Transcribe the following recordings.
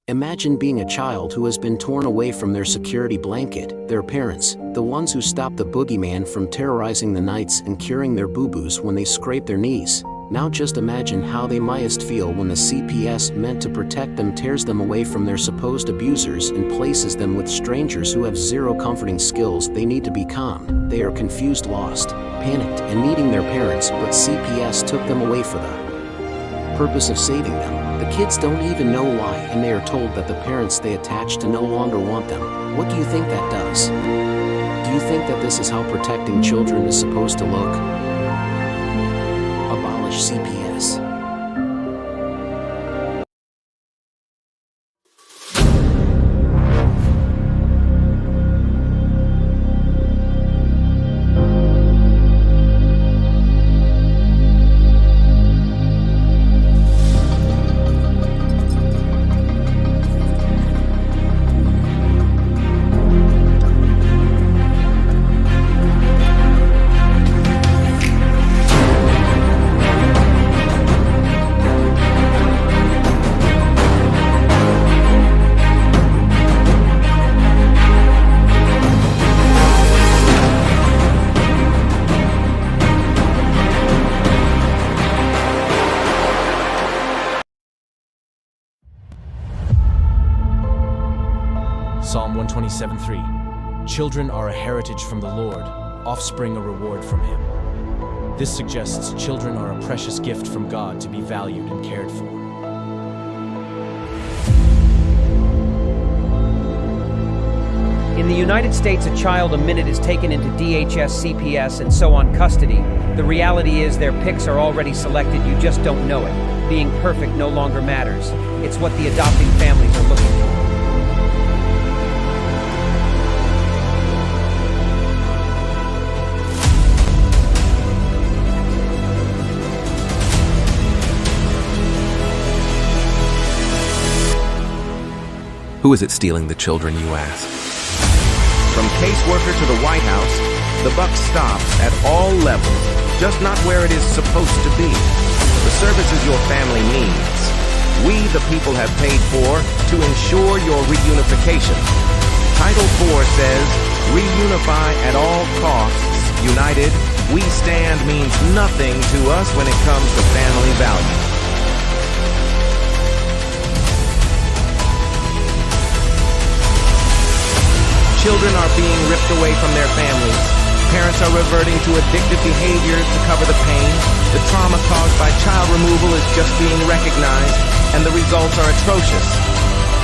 Imagine being a child who has been torn away from their security blanket, their parents, the ones who stop the boogeyman from terrorizing the nights and curing their boo-boos when they scrape their knees. Now just imagine how they mightst feel when the CPS meant to protect them tears them away from their supposed abusers and places them with strangers who have zero comforting skills. They need to be calmed. They are confused, lost, panicked, and needing their parents, but CPS took them away for the purpose of saving them. The kids don't even know why, and they are told that the parents they attach to no longer want them. What do you think that does? Do you think that this is how protecting children is supposed to look? Abolish CPS. Psalm 127:3. Children are a heritage from the Lord, offspring a reward from Him. This suggests children are a precious gift from God to be valued and cared for. In the United States, a child a minute is taken into DHS, CPS, and so on custody. The reality is their pics are already selected, you just don't know it. Being perfect no longer matters. It's what the adopting families are looking for. Who is it stealing the children, you ask? From caseworker to the White House, the buck stops at all levels, just not where it is supposed to be. The services your family needs, we the people have paid for to ensure your reunification. Title IV says, reunify at all costs. United, we stand means nothing to us when it comes to family values. Children are being ripped away from their families. Parents are reverting to addictive behaviors to cover the pain. The trauma caused by child removal is just being recognized, and the results are atrocious.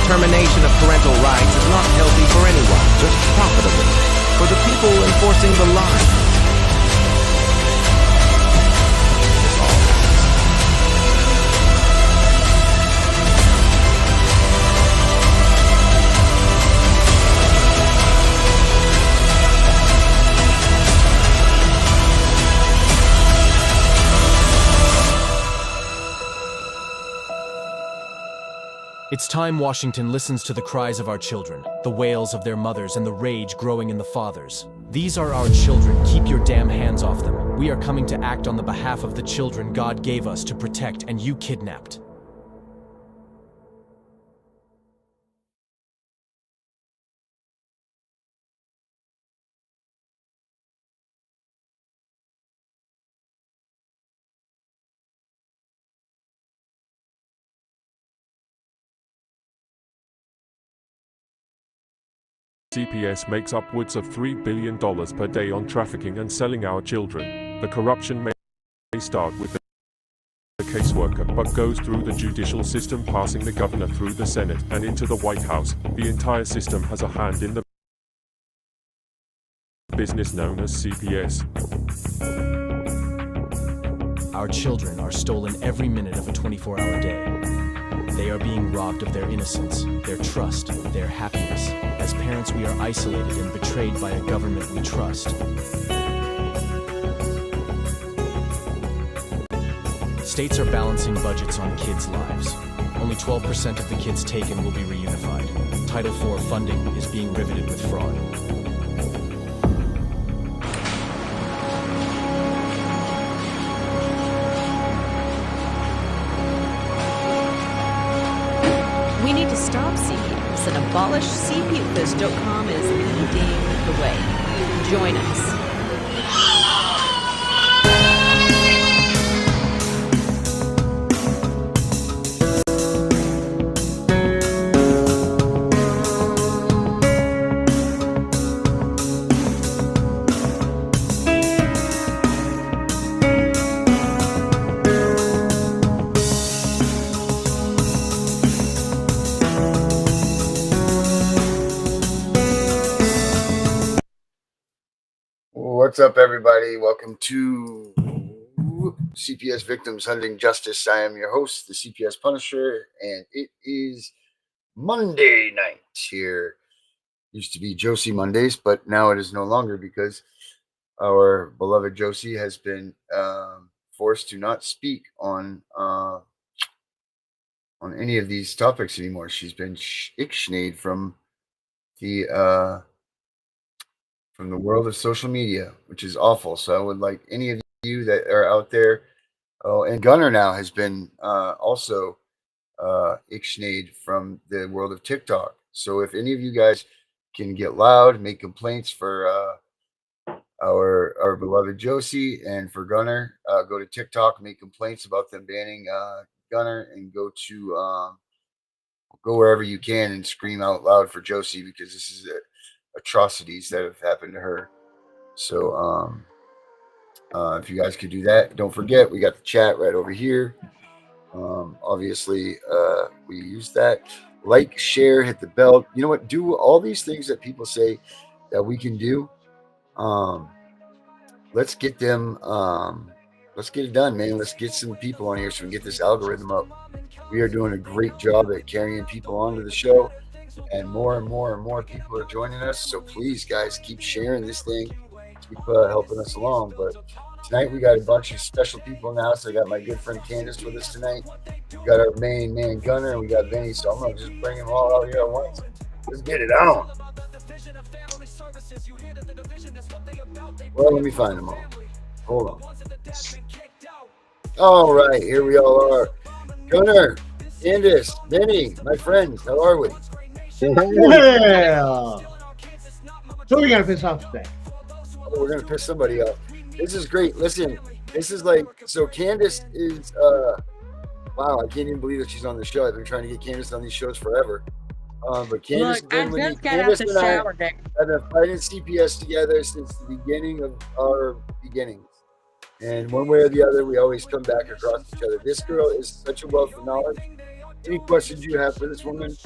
Termination of parental rights is not healthy for anyone, just profitable for the people enforcing the line. It's time Washington listens to the cries of our children, the wails of their mothers, and the rage growing in the fathers. These are our children. Keep your damn hands off them. We are coming to act on the behalf of the children God gave us to protect, and you kidnapped. CPS makes upwards of $3 billion per day on trafficking and selling our children. The corruption may start with the caseworker, but goes through the judicial system, passing the governor through the Senate and into the White House. The entire system has a hand in the business known as CPS. Our children are stolen every minute of a 24-hour day. They are being robbed of their innocence, their trust, their happiness. As parents, we are isolated and betrayed by a government we trust. States are balancing budgets on kids' lives. Only 12% of the kids taken will be reunified. Title IV funding is being riveted with fraud. We We need to stop CPS, and abolish CPS.com is leading the way. Join us. What's up, everybody? Welcome to CPS Victims Hunting Justice. I am your host, the CPS Punisher, and it is Monday night here. Used to be Josie Mondays, but now it is no longer because our beloved Josie has been forced to not speak on any of these topics anymore. She's been ixnayed from the world of social media, which is awful. So I would like any of you that are out there. Oh, and Gunner now has been also ixnayed from the world of TikTok. So if any of you guys can get loud, make complaints for our beloved Josie and for Gunner, go to TikTok, make complaints about them banning Gunner, and go wherever you can and scream out loud for Josie, because this is atrocities that have happened to her. So if you guys could do that, don't forget we got the chat right over here. Obviously we use that. Like, share, hit the bell. You know what? Do all these things that people say that we can do. Let's get them. Let's get it done, man. Let's get some people on here so we can get this algorithm up. We are doing a great job at carrying people onto the show, and more people are joining us. So please, guys, keep sharing this thing. Keep helping us along. But tonight we got a bunch of special people in the house. I got my good friend Candace with us tonight. We got our main man Gunner, and we got Vinny. So I'm gonna just bring them all out here at once. Let's get it on. Well, let me find them all. Hold on. All right, here we all are. Gunner, Candace, Vinny, my friends, how are we? Yeah. So we're gonna piss off today. Oh, we're gonna piss somebody off. This is great. Listen, this is like, so Candace is wow, I can't even believe that she's on the show. I've been trying to get Candace on these shows forever. But Candace, look, I just got out the shower. I've been fighting CPS together since the beginning of our beginnings. And one way or the other, we always come back across each other. This girl is such a wealth of knowledge. Any questions you have for this woman,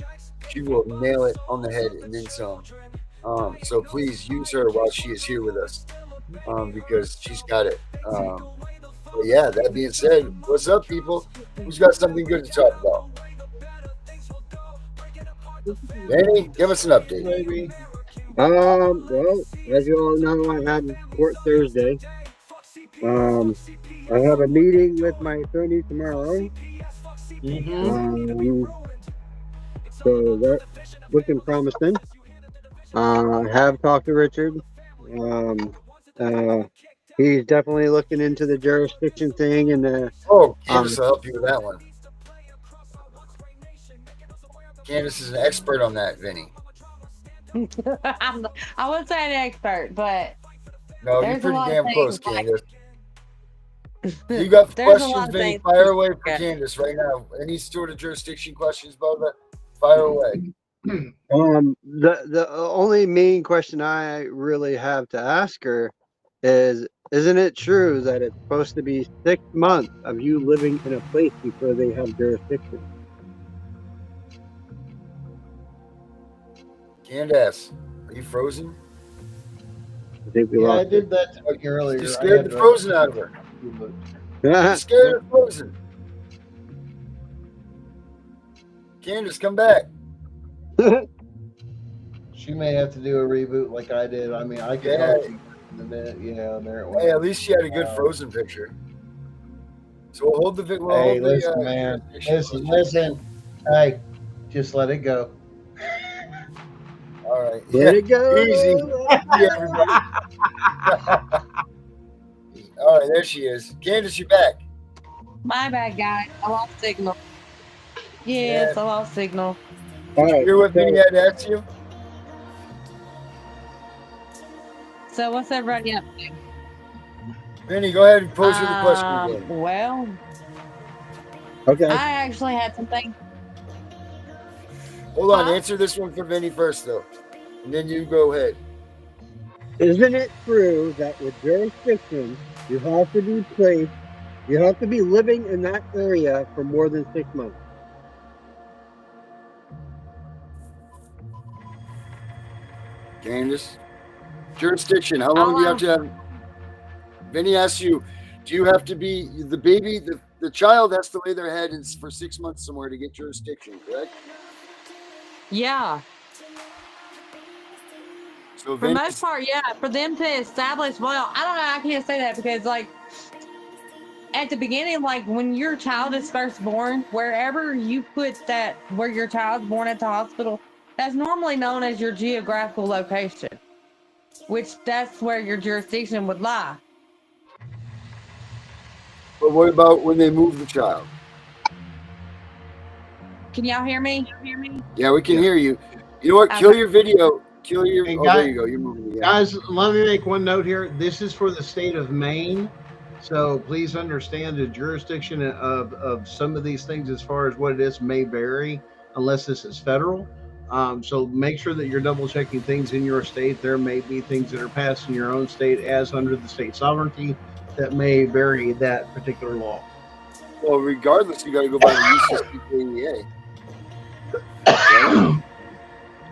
she will nail it on the head and then some. So please use her while she is here with us, because she's got it. But yeah, that being said, what's up, people? Who's got something good to talk about? Danny, give us an update. Maybe. Well, as you all know, I had court Thursday. I have a meeting with my attorney tomorrow. So that's looking promising. I have talked to Richard. He's definitely looking into the jurisdiction thing and the. Oh, Candace will help you with that one. Candace is an expert on that, Vinny. I wouldn't say an expert, but no, you're pretty damn close, Candace. You got questions, Vinny? Fire away for Candace right now. Any sort of jurisdiction questions, Bubba? Fire away. The only main question I really have to ask her is, isn't it true that it's supposed to be 6 months of you living in a place before they have jurisdiction? Candace, are you frozen? I think we Yeah, lost I did that to you earlier. You scared the frozen out of her. You scared the frozen. Candace, come back. She may have to do a reboot like I did. I mean, I could help you in a minute. Yeah, there it was. Hey, at least she had a good frozen picture. So we'll hold the video. Hey, listen, man. Listen. Hey, just let it go. All right. Let it go. Easy. Yeah, everybody. All right, there she is. Candace, you're back. My bad, guys. I lost signal. Yeah, it's a lost signal. Did you hear what Vinny had asked you? So what's everybody up to? Vinny, go ahead and pose her the question again. Well, Okay. I actually had something. Hold on, answer this one for Vinny first, though, and then you go ahead. Isn't it true that with jurisdiction, you have to be placed, you have to be living in that area for more than 6 months? Candace, jurisdiction. How long do you have to have? Vinny asks you, do you have to be the baby? The child has to lay their head for 6 months somewhere to get jurisdiction, correct? Yeah. So for the most part, yeah. For them to establish, well, I don't know. I can't say that because, like, at the beginning, like when your child is first born, wherever you put that, where your child's born at the hospital, that's normally known as your geographical location, which that's where your jurisdiction would lie. But what about when they move the child? Can y'all hear me? Yeah, we can hear you. You know what? Kill your video. Kill your. Hey, there you go. You're moving again. Guys, let me make one note here. This is for the state of Maine. So please understand the jurisdiction of some of these things as far as what it is may vary unless this is federal. So make sure that you're double checking things in your state. There may be things that are passed in your own state as under the state sovereignty that may vary that particular law. Well, regardless, you got to go by the UCCPA. Okay.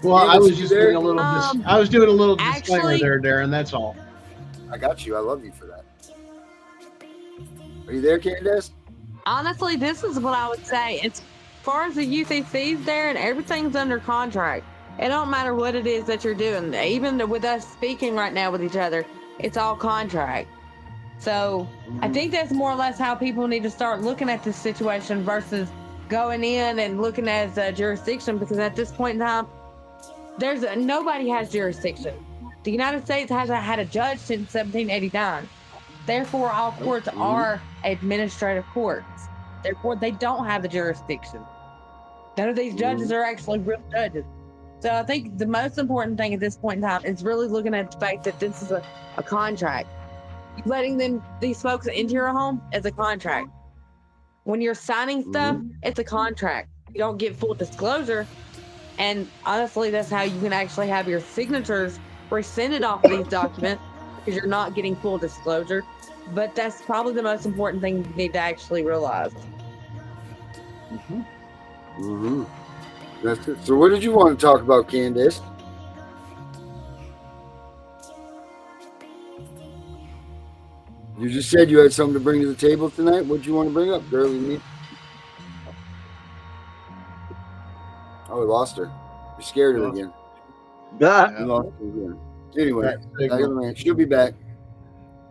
Well, I was just doing a little. I was doing a little disclaimer actually, there, Darren. That's all. I got you. I love you for that. Are you there, Candace? Honestly, this is what I would say. As far as the UCC's there, and everything's under contract. It don't matter what it is that you're doing. Even with us speaking right now with each other, it's all contract. So I think that's more or less how people need to start looking at this situation versus going in and looking at a jurisdiction, because at this point in time, nobody has jurisdiction. The United States hasn't had a judge since 1789. Therefore, all courts are administrative courts. Therefore, they don't have the jurisdiction. None of these judges are actually real judges. So I think the most important thing at this point in time is really looking at the fact that this is a contract. Letting these folks into your home is a contract. When you're signing stuff, it's a contract. You don't get full disclosure. And honestly, that's how you can actually have your signatures rescinded off of these documents, because you're not getting full disclosure. But that's probably the most important thing you need to actually realize. That's it. So what did you want to talk about, Candace? You just said you had something to bring to the table tonight. What did you want to bring up, girlie? Oh, we lost her. We scared her again. We lost her again. Anyway, she'll be back.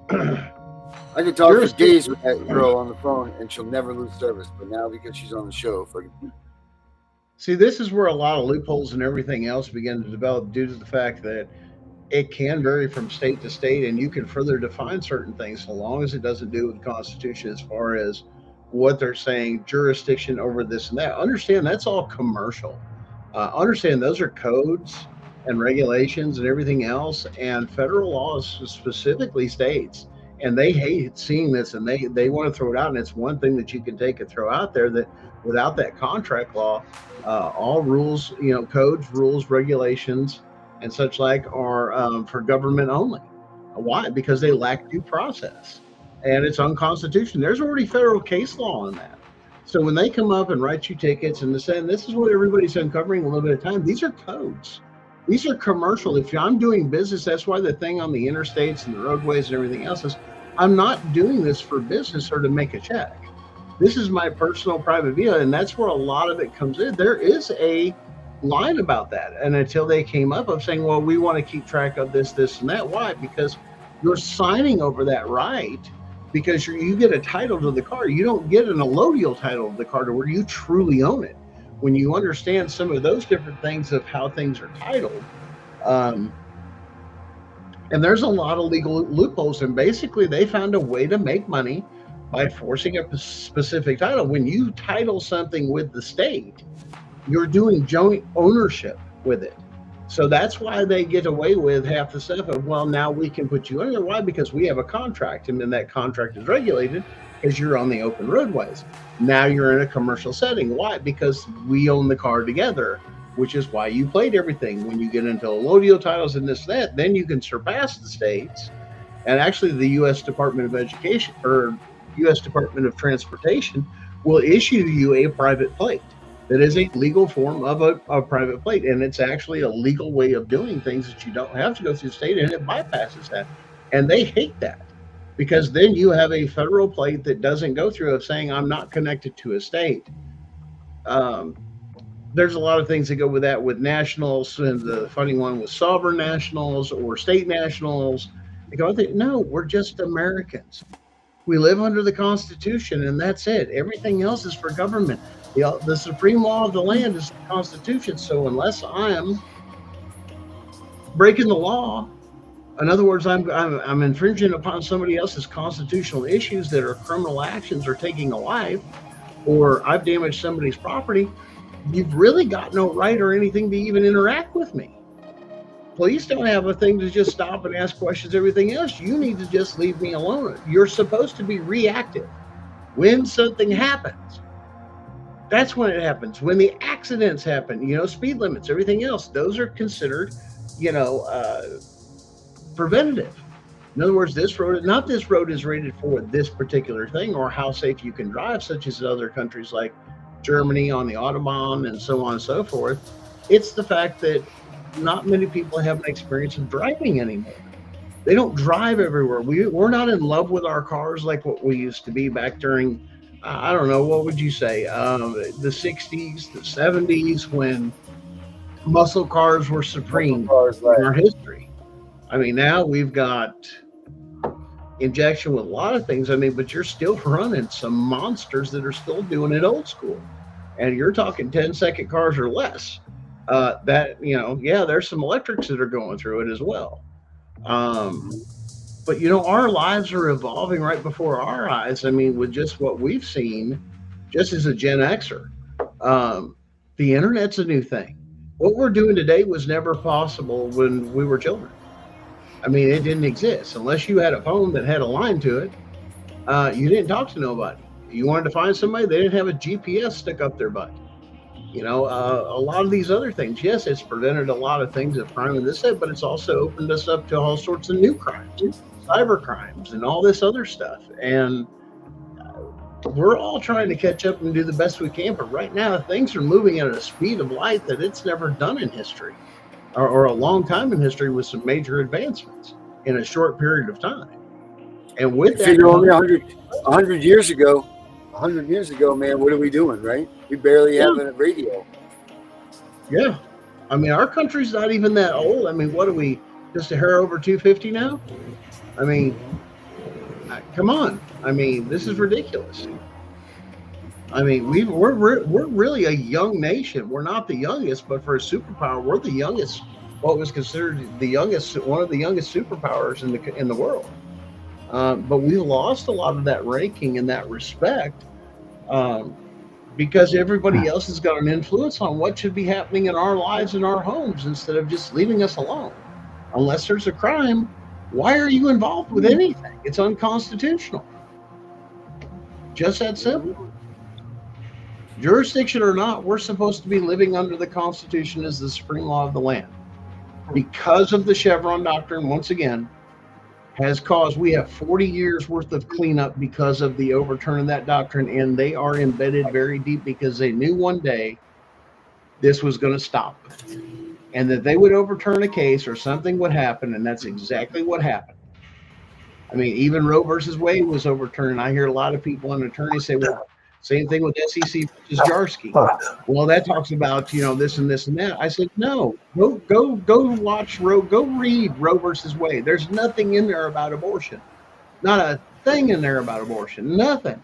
I could talk for days with that girl on the phone, and she'll never lose service. But now, because she's on the show, See, this is where a lot of loopholes and everything else begin to develop due to the fact that it can vary from state to state, and you can further define certain things so long as it doesn't do with the Constitution as far as what they're saying, jurisdiction over this and that. Understand that's all commercial. Understand those are codes and regulations and everything else, and federal laws specifically states, and they hate seeing this, and they want to throw it out. And it's one thing that you can take and throw out there, that without that contract law, all rules, codes, rules, regulations, and such like are for government only. Why? Because they lack due process, and it's unconstitutional. There's already federal case law on that. So when they come up and write you tickets and this is what everybody's uncovering a little bit of time. These are codes. These are commercial. If I'm doing business, that's why the thing on the interstates and the roadways and everything else is, I'm not doing this for business or to make a check. This is my personal private view, and that's where a lot of it comes in. There is a line about that, and until they came up of saying, well, we want to keep track of this, and that. Why? Because you're signing over that right, because you get a title to the car. You don't get an allodial title to the car to where you truly own it. When you understand some of those different things of how things are titled, and there's a lot of legal loopholes, and basically they found a way to make money by forcing a specific title. When you title something with the state, you're doing joint ownership with it. So that's why they get away with half the stuff of, well, now we can put you under. Why? Because we have a contract, and then that contract is regulated because you're on the open roadways. Now you're in a commercial setting. Why? Because we own the car together, which is why you played everything. When you get into allodial titles and this, that, then you can surpass the states. And actually, the U.S. Department of Education or U.S. Department of Transportation will issue you a private plate. That is a legal form of a private plate, and it's actually a legal way of doing things that you don't have to go through the state, and it bypasses that. And they hate that, because then you have a federal plate that doesn't go through of saying I'm not connected to a state. There's a lot of things that go with that, with nationals, and the funny one was sovereign nationals or state nationals. They go, no, we're just Americans. We live under the Constitution, and that's it. Everything else is for government. The supreme law of the land is the Constitution. So unless I'm breaking the law, in other words, I'm infringing upon somebody else's constitutional issues that are criminal actions or taking a life, or I've damaged somebody's property, you've really got no right or anything to even interact with me. Police don't have a thing to just stop and ask questions, everything else. You need to just leave me alone. You're supposed to be reactive. When something happens, that's when it happens. When the accidents happen, speed limits, everything else, those are considered, preventative. In other words, this road is rated for this particular thing or how safe you can drive, such as other countries like Germany on the Autobahn and so on and so forth. It's the fact that not many people have an experience of driving anymore. They don't drive everywhere. We're not in love with our cars like what we used to be back during, I don't know, what would you say, the 60s, the 70s, when muscle cars were supreme in our history. I mean, now we've got injection with a lot of things. I mean, but you're still running some monsters that are still doing it old school. And you're talking 10-second cars or less. There's some electrics that are going through it as well. But our lives are evolving right before our eyes. I mean, with just what we've seen, just as a Gen Xer, the internet's a new thing. What we're doing today was never possible when we were children. I mean, it didn't exist unless you had a phone that had a line to it. You didn't talk to nobody. You wanted to find somebody, they didn't have a GPS stuck up their butt. A lot of these other things, yes, it's prevented a lot of things of crime and this, but it's also opened us up to all sorts of new crimes, cyber crimes, and all this other stuff. And we're all trying to catch up and do the best we can. But right now, things are moving at a speed of light that it's never done in history, or a long time in history, with some major advancements in a short period of time. And with that, only 100 years ago, man, what are we doing, right? We barely have a radio. Yeah. I mean, our country's not even that old. I mean, what are we, just a hair over 250 now? I mean, come on. I mean, this is ridiculous. I mean, we're really a young nation. We're not the youngest, but for a superpower, we're the youngest, what was considered one of the youngest superpowers in the world. But we lost a lot of that ranking and that respect because everybody else has got an influence on what should be happening in our lives and our homes instead of just leaving us alone. Unless there's a crime, why are you involved with anything? It's unconstitutional. Just that simple. Jurisdiction or not, we're supposed to be living under the Constitution as the supreme law of the land. Because of the Chevron doctrine, once again, has caused, we have 40 years worth of cleanup because of the overturn of that doctrine, and they are embedded very deep because they knew one day this was going to stop and that they would overturn a case or something would happen, and that's exactly what happened. I mean, even Roe versus Wade was overturned. I hear a lot of people and attorneys say, well, same thing with SEC versus Jarsky. Well, that talks about, this and this and that. I said, no, go watch Roe, go read Roe versus Wade. There's nothing in there about abortion. Not a thing in there about abortion. Nothing.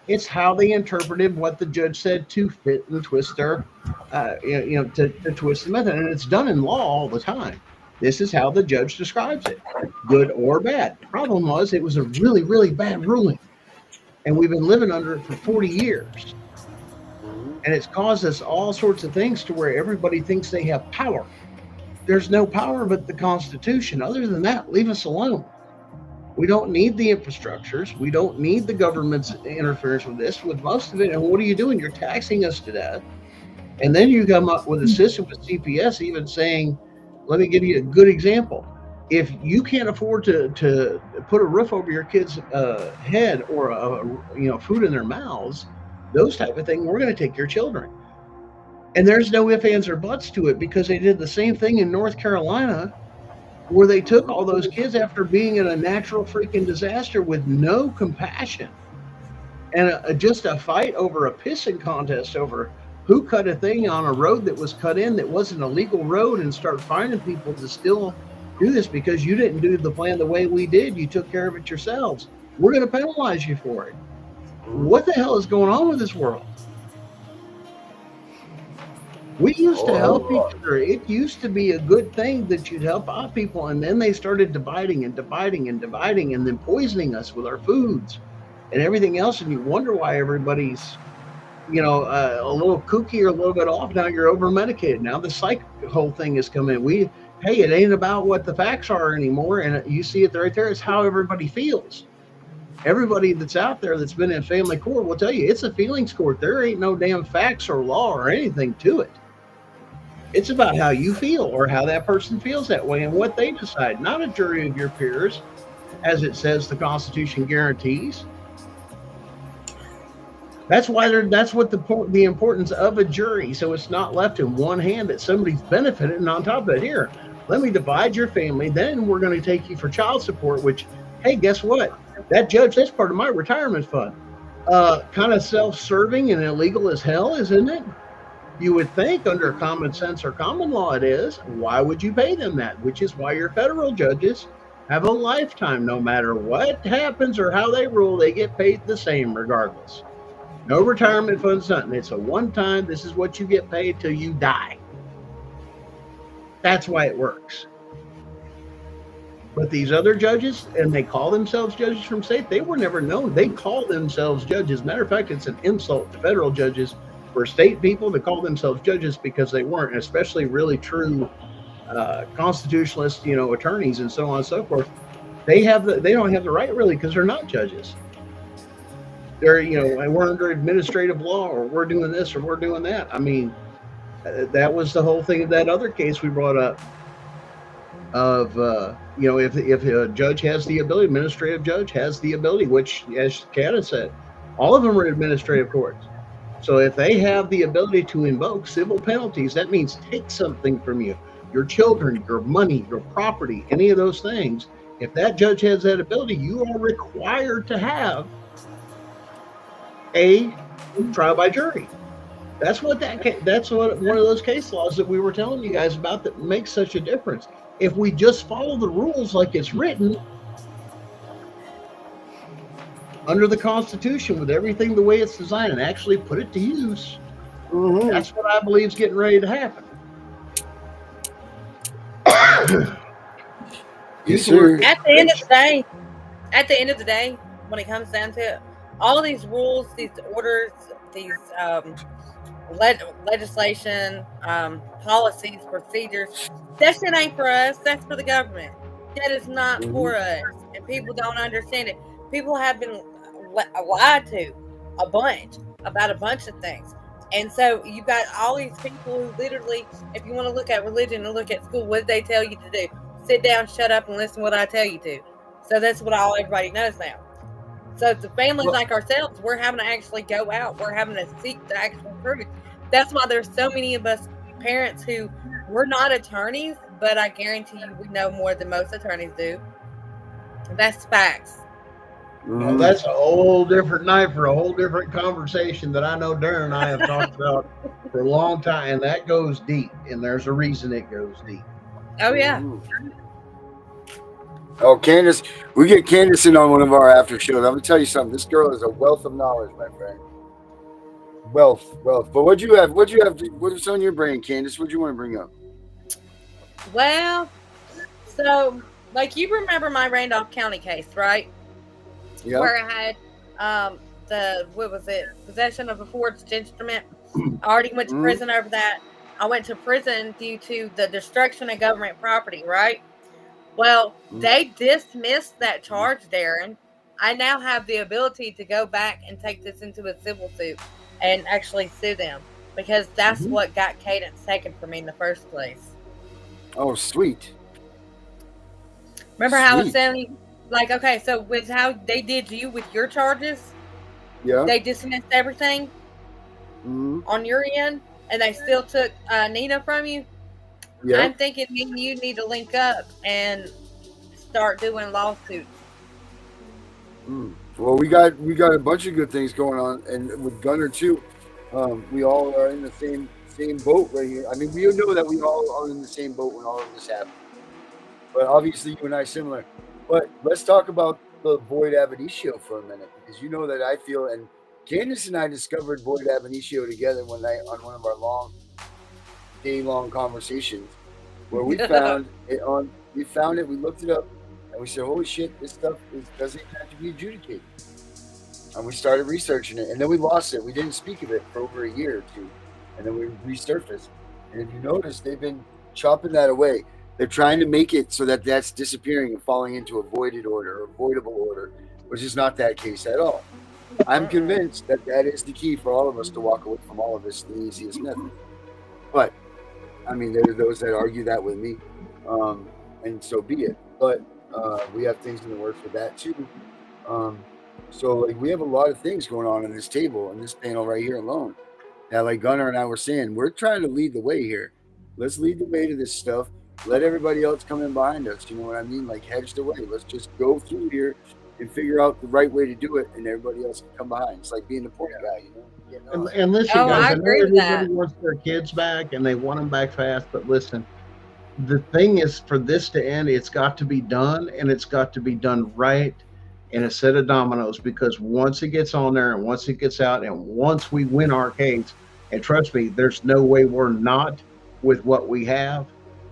It's how they interpreted what the judge said to fit and twist their, to twist the method. And it's done in law all the time. This is how the judge describes it, good or bad. The problem was it was a really, really bad ruling. and we've been living under it for 40 years. And it's caused us all sorts of things to where everybody thinks they have power. There's no power but the Constitution. Other than that, leave us alone. We don't need the infrastructures. We don't need the government's interference with this, with most of it. And what are you doing? You're taxing us to death. And then you come up with a system with CPS even saying, let me give you a good example. If you can't afford to put a roof over your kid's head or food in their mouths, those type of things, we're going to take your children. And there's no ifs, ands, or buts to it, because they did the same thing in North Carolina, where they took all those kids after being in a natural freaking disaster with no compassion. And just a fight over a pissing contest over who cut a thing on a road that was cut in that wasn't a legal road, and start finding people to still do this because you didn't do the plan the way we did. You took care of it yourselves. We're going to penalize you for it. What the hell is going on with this world? We used to help each other. It used to be a good thing that you'd help out people, and then they started dividing and then poisoning us with our foods and everything else, and you wonder why everybody's a little kooky or a little bit off. Now you're over medicated. Now the psych whole thing has come in. It ain't about what the facts are anymore, and you see it right there. It's how everybody feels. Everybody that's out there that's been in family court will tell you it's a feelings court. There ain't no damn facts or law or anything to it. It's about how you feel, or how that person feels that way, and what they decide, not a jury of your peers, as it says the Constitution guarantees. That's what the importance of a jury, so it's not left in one hand that somebody's benefited, and on top of it, here, let me divide your family, then we're going to take you for child support, which, hey, guess what? That judge, that's part of my retirement fund. Kind of self-serving and illegal as hell, isn't it? You would think under common sense or common law it is. Why would you pay them that? Which is why your federal judges have a lifetime. No matter what happens or how they rule, they get paid the same regardless. No retirement funds, nothing. It's a one-time, this is what you get paid till you die. That's why it works. But these other judges, and they call themselves judges from state, they were never known. They call themselves judges. Matter of fact, it's an insult to federal judges for state people to call themselves judges, because they weren't, especially really true constitutionalist, attorneys and so on and so forth. They don't have the right, really, because they're not judges. They're, we're under administrative law, or we're doing this, or we're doing that. I mean, that was the whole thing of that other case we brought up of, if a judge has the ability, administrative judge has the ability, which, as Canada said, all of them are administrative courts. So if they have the ability to invoke civil penalties, that means take something from you, your children, your money, your property, any of those things. If that judge has that ability, you are required to have a trial by jury. That's what one of those case laws that we were telling you guys about that makes such a difference. If we just follow the rules like it's written under the Constitution, with everything the way it's designed, and actually put it to use, that's what I believe is getting ready to happen. Yes, sir. At the end of the day, when it comes down to it, all of these rules, these orders, these legislation, policies, procedures, that shit ain't for us. That's for the government. That is not for us. And people don't understand it. People have been lied to about a bunch of things. And so you've got all these people who literally, if you want to look at religion and look at school, what did they tell you to do? Sit down, shut up, and listen to what I tell you to. So that's what everybody knows now. So the families like ourselves, we're having to actually go out. We're having to seek the actual truth. That's why there's so many of us parents who, we're not attorneys, but I guarantee you we know more than most attorneys do. That's facts. Well, that's a whole different night for a whole different conversation that I know Darren and I have talked about for a long time, and that goes deep, and there's a reason it goes deep. Oh, yeah. Oh, Candace, we get Candace in on one of our after shows. I'm going to tell you something. This girl is a wealth of knowledge, my friend. Wealth. But what'd you have? What is on your brain, Candace? What'd you want to bring up? Well, so, like, you remember my Randolph County case, right? Yeah. Where I had what was it? Possession of a forged instrument. I already went to prison over that. I went to prison due to the destruction of government property, right? Well, they dismissed that charge, Darren. I now have the ability to go back and take this into a civil suit and actually sue them because that's what got Cadence taken from me in the first place. Oh, sweet. Remember how I was saying, like, okay, so with how they did you with your charges, they dismissed everything on your end, and they still took Nina from you. I'm thinking me and you need to link up and start doing lawsuits. Well, we got a bunch of good things going on, and with Gunner too. We all are in the same boat right here. I mean, we know that we all are in the same boat when all of this happened. But obviously, you and I are similar. But let's talk about the void ab initio for a minute, because you know that I feel, and Candace and I discovered void ab initio together one night on one of our day-long conversations, where we found it. We looked it up, and we said, "Holy shit, this stuff doesn't have to be adjudicated." And we started researching it, and then we lost it. We didn't speak of it for over a year or two, and then we resurfaced. And if you notice, they've been chopping that away. They're trying to make it so that that's disappearing and falling into a voided order or voidable order, which is not that case at all. I'm convinced that that is the key for all of us to walk away from all of this the easiest method. But, I mean, there are those that argue that with me, and so be it. But we have things in the works with that too. So like we have a lot of things going on this table and this panel right here alone. Now, like Gunnar and I were saying, we're trying to lead the way here. Let's lead the way to this stuff. Let everybody else come in behind us. You know what I mean? Like hedge the way. Let's just go through here and figure out the right way to do it, and everybody else can come behind. It's like being the point guy, you know? And listen, guys, I know everybody wants their kids back and they want them back fast, but listen, the thing is, for this to end, it's got to be done, and it's got to be done right in a set of dominoes, because once it gets on there and once it gets out and once we win our case, and trust me, there's no way we're not with what we have.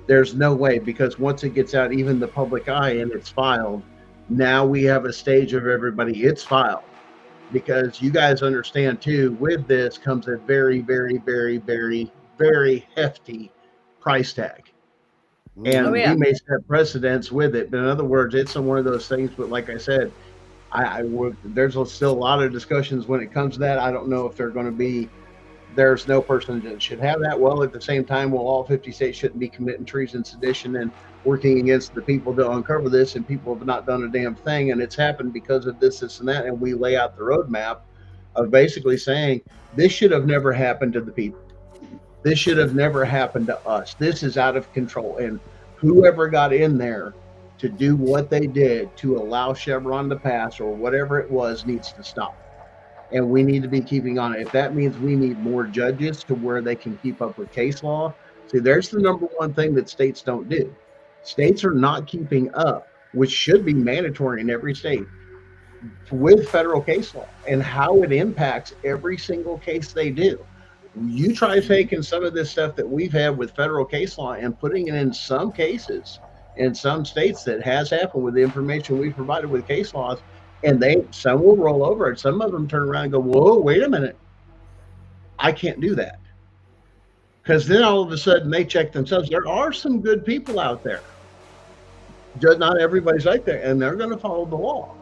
There's no way, because once it gets out, even the public eye, and it's filed, now we have a stage of everybody, it's filed. Because you guys understand too, with this comes a very, very, very, very, very hefty price tag. And we may set precedents with it, but in other words, it's one of those things. But like I said, there's still a lot of discussions when it comes to that. I don't know if they're going to be, there's no person that should have that. Well, at the same time, well, all 50 states shouldn't be committing treason, sedition, and working against the people to uncover this, and people have not done a damn thing, and it's happened because of this, and that, and we lay out the roadmap of basically saying this should have never happened to the people. This should have never happened to us. This is out of control, and whoever got in there to do what they did to allow Chevron to pass or whatever it was needs to stop. And we need to be keeping on it. If that means we need more judges to where they can keep up with case law. See, there's the number one thing that states don't do. States are not keeping up, which should be mandatory in every state, with federal case law and how it impacts every single case they do. You try taking some of this stuff that we've had with federal case law and putting it in some cases in some states that has happened with the information we provided with case laws, and some will roll over it. Some of them turn around and go, whoa, wait a minute. I can't do that. Because then all of a sudden they check themselves. There are some good people out there. Just not everybody's like that, and they're going to follow the law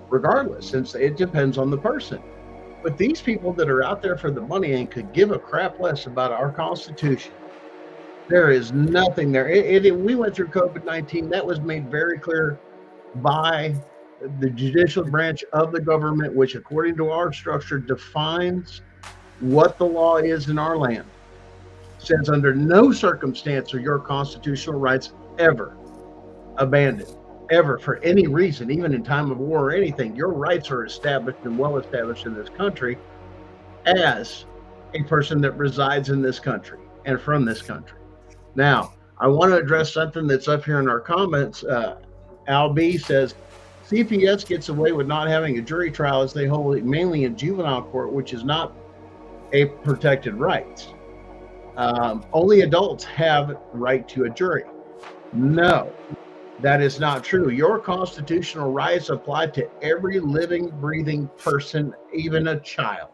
regardless, since it depends on the person. But these people that are out there for the money and could give a crap less about our Constitution, there is nothing there. We went through COVID-19. That was made very clear by the judicial branch of the government, which according to our structure defines what the law is in our land. Says under no circumstance are your constitutional rights ever abandoned, ever, for any reason, even in time of war or anything. Your rights are established and well established in this country as a person that resides in this country and from this country. Now, I want to address something that's up here in our comments. Al B says, CPS gets away with not having a jury trial as they hold it mainly in juvenile court, which is not a protected right. Only adults have right to a jury. No, That is not true. Your constitutional rights apply to every living, breathing person, even a child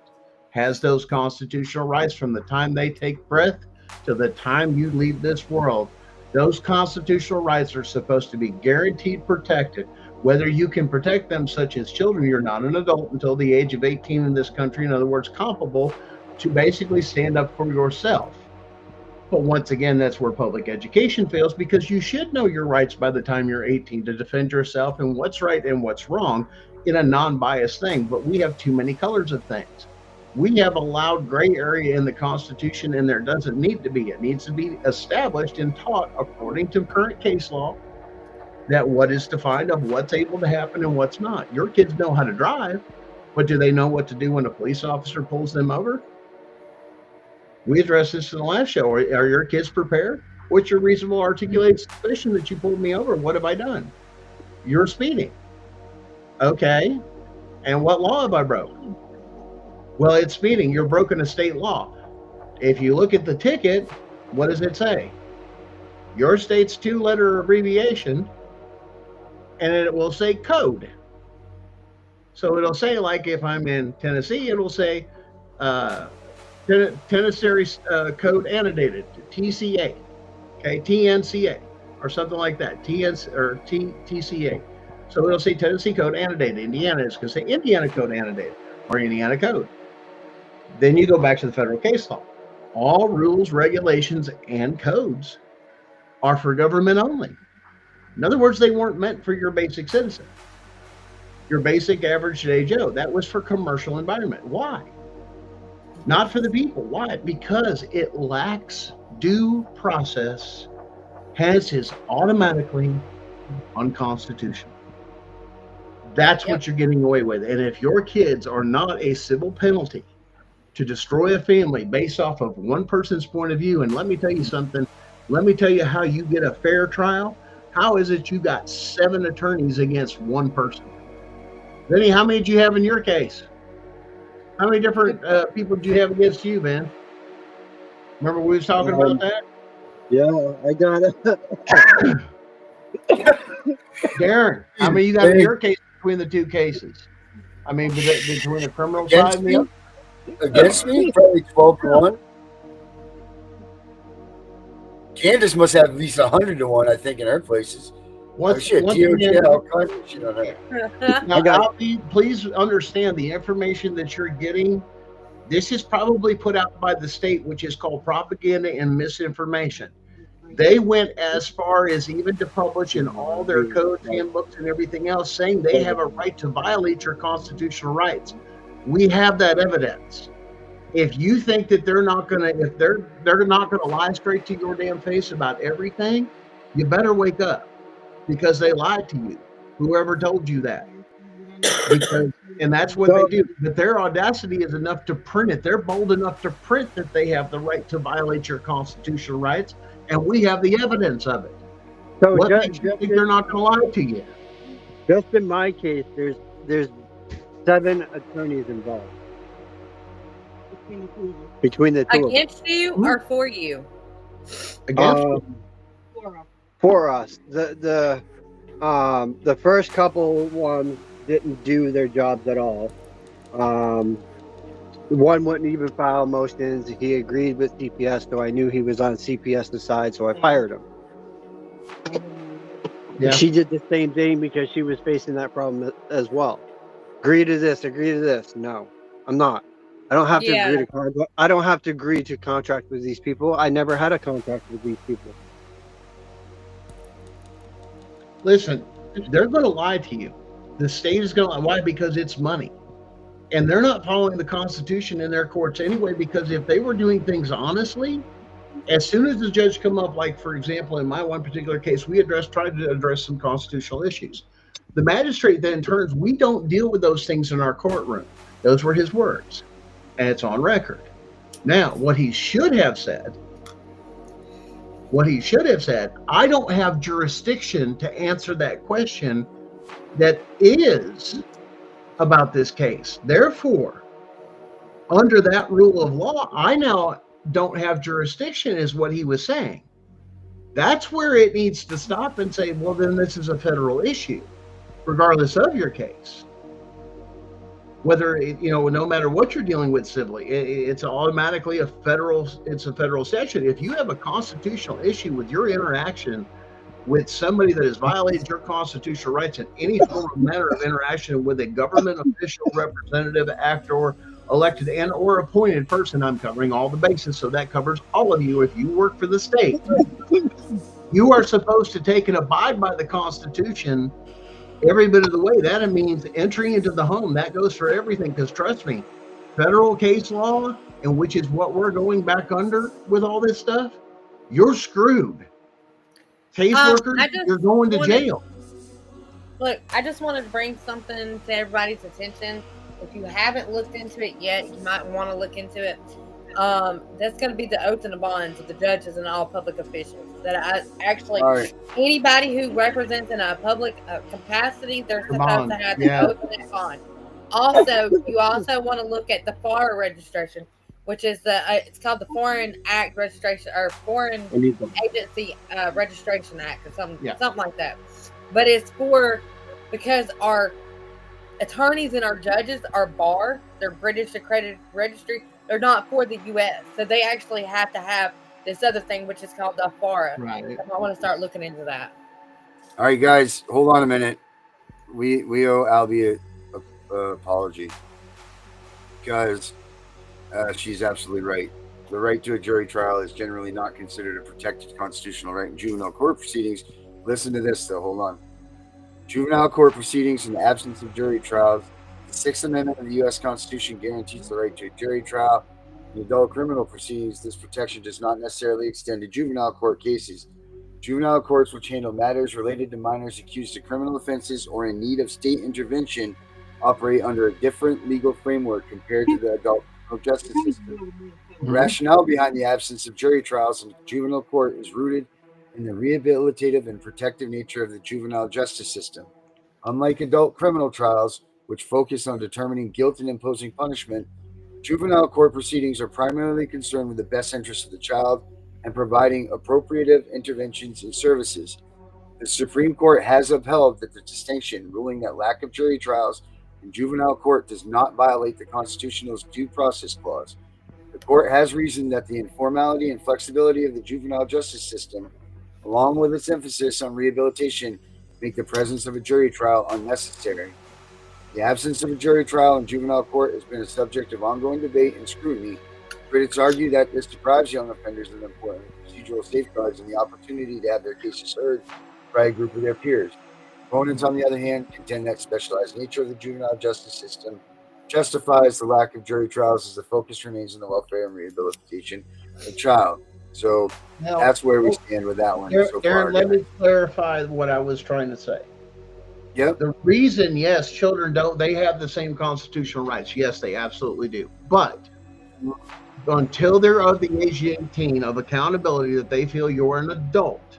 has those constitutional rights from the time they take breath to the time you leave this world. Those constitutional rights are supposed to be guaranteed protected. Whether you can protect them, such as children, you're not an adult until the age of 18 in this country. In other words, comparable to basically stand up for yourself. But once again, that's where public education fails, because you should know your rights by the time you're 18 to defend yourself and what's right and what's wrong in a non-biased thing. But we have too many colors of things. We have a loud gray area in the Constitution, and there doesn't need to be. It needs to be established and taught according to current case law, that what is defined of what's able to happen and what's not. Your kids know how to drive, but do they know what to do when a police officer pulls them over? We addressed this in the last show. Are your kids prepared? What's your reasonable articulated suspicion that you pulled me over? What have I done? You're speeding. Okay. And what law have I broken? Well, it's speeding. You're broken a state law. If you look at the ticket, what does it say? Your state's 2-letter abbreviation, and it will say code. So it'll say, like if I'm in Tennessee, it'll say Tennessee Code Annotated, TCA, okay, TNCA, or something like that, TCA. So it'll say Tennessee Code Annotated. Indiana is going to say Indiana Code Annotated or Indiana Code. Then you go back to the federal case law. All rules, regulations, and codes are for government only. In other words, they weren't meant for your basic citizen, your basic average day Joe. That was for commercial environment. Why? Not for the people. Why? Because it lacks due process, hence is automatically unconstitutional. That's what you're getting away with. And if your kids are not a civil penalty to destroy a family based off of one person's point of view, and let me tell you something, let me tell you how you get a fair trial. How is it you got 7 attorneys against one person? Vinny, how many did you have in your case? How many different people did you have against you, man? Remember we was talking about that? Yeah, I got it. Darren, how many you got in your case between the two cases? I mean, between the criminal side and the other? Against me? Probably 12-1. Candace must have at least 100-1, I think, in her places. Shit, DOJ, all kinds of shit on that. Now, please understand the information that you're getting. This is probably put out by the state, which is called propaganda and misinformation. They went as far as even to publish in all their codes, handbooks, and everything else, saying they have a right to violate your constitutional rights. We have that evidence. If you think that they're not gonna, if they're not gonna lie straight to your damn face about everything, you better wake up, because they lied to you. Whoever told you that? And that's what they do. But their audacity is enough to print it. They're bold enough to print that they have the right to violate your constitutional rights, and we have the evidence of it. So what makes you think they're not going to lie to you? Just in my case, there's 7 attorneys involved. Between the two against you or for you? Against for us. The first couple ones didn't do their jobs at all. One wouldn't even file motions. He agreed with CPS, so I knew he was on CPS's side, so I fired him. Yeah. She did the same thing because she was facing that problem as well. Agree to this. No, I'm not. I don't have to agree to contract. I don't have to agree to contract with these people. I never had a contract with these people. Listen, they're going to lie to you. The state is going to lie. Why? Because it's money. And they're not following the Constitution in their courts anyway, because if they were doing things honestly, as soon as the judge come up, like, for example, in my one particular case, we tried to address some constitutional issues. The magistrate then turns, we don't deal with those things in our courtroom. Those were his words. And it's on record. Now, what he should have said, I don't have jurisdiction to answer that question that is about this case. Therefore, under that rule of law, I now don't have jurisdiction, is what he was saying. That's where it needs to stop and say, well, then this is a federal issue, regardless of your case. Whether no matter what you're dealing with civilly, it's automatically a federal statute. If you have a constitutional issue with your interaction with somebody that has violated your constitutional rights in any form or manner of interaction with a government official, representative, actor, elected and or appointed person, I'm covering all the bases, so that covers all of you. If you work for the state, you are supposed to take and abide by the Constitution every bit of the way. That means entering into the home. That goes for everything, because trust me, federal case law, and which is what we're going back under with all this stuff, you're screwed. Caseworkers, you're going to jail. Look, I just wanted to bring something to everybody's attention. If you haven't looked into it yet, you might want to look into it. That's going to be the oaths and the bonds of the judges and all public officials. Anybody who represents in a public capacity, they're supposed to have the oath and the bond. Also, you also want to look at the FARA registration, which is it's called the Foreign Act Registration, or Foreign Agency Registration Act, or something like that. But it's because our attorneys and our judges are bar, they're British accredited registry. They're not for the U.S., so they actually have to have this other thing, which is called the FARA. Right. I want to start looking into that. All right, guys, hold on a minute. We owe Albie an apology, because she's absolutely right. The right to a jury trial is generally not considered a protected constitutional right in juvenile court proceedings. Listen to this, though. Hold on. Juvenile court proceedings in the absence of jury trials. The Sixth Amendment of the U.S. Constitution guarantees the right to a jury trial. In adult criminal proceedings, this protection does not necessarily extend to juvenile court cases. Juvenile courts, which handle matters related to minors accused of criminal offenses or in need of state intervention, operate under a different legal framework compared to the adult criminal justice system. The rationale behind the absence of jury trials in juvenile court is rooted in the rehabilitative and protective nature of the juvenile justice system. Unlike adult criminal trials, which focus on determining guilt and imposing punishment, juvenile court proceedings are primarily concerned with the best interests of the child and providing appropriative interventions and services. The Supreme Court has upheld that the distinction, ruling that lack of jury trials in juvenile court does not violate the Constitution's due process clause. The court has reasoned that the informality and flexibility of the juvenile justice system, along with its emphasis on rehabilitation, make the presence of a jury trial unnecessary. The absence of a jury trial in juvenile court has been a subject of ongoing debate and scrutiny. Critics argue that this deprives young offenders of important procedural safeguards and the opportunity to have their cases heard by a group of their peers. Opponents, on the other hand, contend that specialized nature of the juvenile justice system justifies the lack of jury trials as the focus remains on the welfare and rehabilitation of the child. So that's where we stand with that one. Darren, let me clarify what I was trying to say. Yep. The reason, yes, children they have the same constitutional rights. Yes, they absolutely do. But until they're of the age of 18 of accountability, that they feel you're an adult,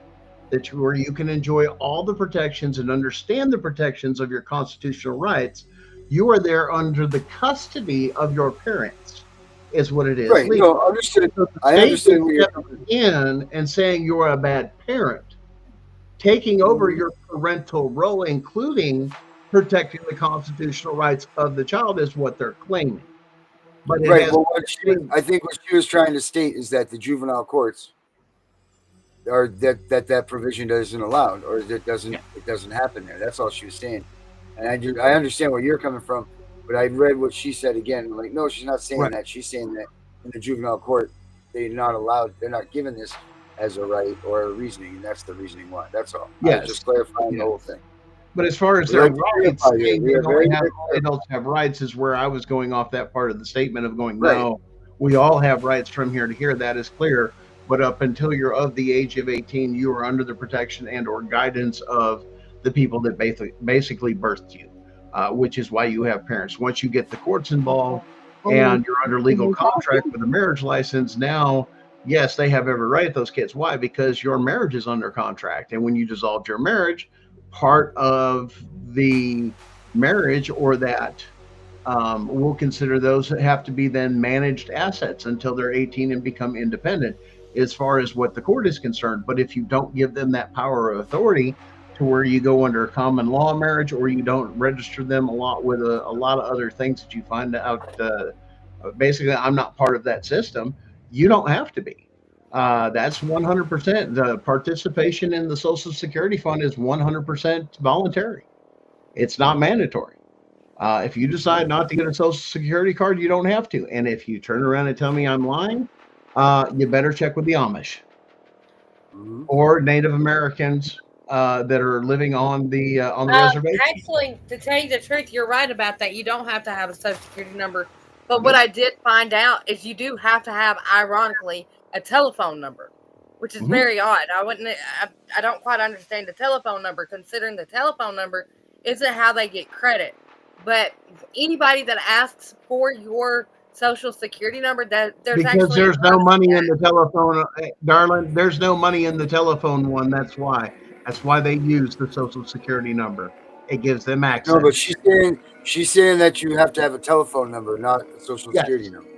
where you can enjoy all the protections and understand the protections of your constitutional rights, you are there under the custody of your parents, is what it is. Right. No, understood. I understand where you're coming in and saying you're a bad parent, taking over your parental role, including protecting the constitutional rights of the child, is what they're claiming. But right. Well, I think what she was trying to state is that the juvenile courts are that provision isn't allowed, or it doesn't happen there. That's all she was saying. And I understand where you're coming from, but I read what she said again. I'm like, no, she's not saying that. She's saying that in the juvenile court, they're not allowed. They're not given this as a right or a reasoning, and that's the reasoning why. That's all. Yes. Just clarifying the whole thing. But as far as their rights, adults have rights is where I was going off that part of the statement of going, no, we all have rights from here to here. That is clear. But up until you're of the age of 18, you are under the protection and or guidance of the people that basically birthed you, which is why you have parents. Once you get the courts involved and you're under legal contract with a marriage license, now, yes, they have every right, those kids. Why? Because your marriage is under contract. And when you dissolved your marriage, part of the marriage or that we'll consider those that have to be then managed assets until they're 18 and become independent. as far as what the court is concerned. But if you don't give them that power of authority to where you go under a common law marriage, or you don't register them a lot with a lot of other things that you find out, basically, I'm not part of that system, you don't have to be. That's 100%. The participation in the Social Security Fund is 100% voluntary. It's not mandatory. If you decide not to get a Social Security card, you don't have to. And if you turn around and tell me I'm lying, you better check with the Amish or Native Americans that are living on the reservation. Actually, to tell you the truth, you're right about that. You don't have to have a Social Security number. But what I did find out is you do have to have, ironically, a telephone number, which is very odd. I don't quite understand the telephone number, considering the telephone number isn't how they get credit. But anybody that asks for your Social Security number, there's because there's no money in the telephone, darling. There's no money in the telephone one. That's why. That's why they use the Social Security number. It gives them access. No, but she's saying that you have to have a telephone number, not a Social Security number.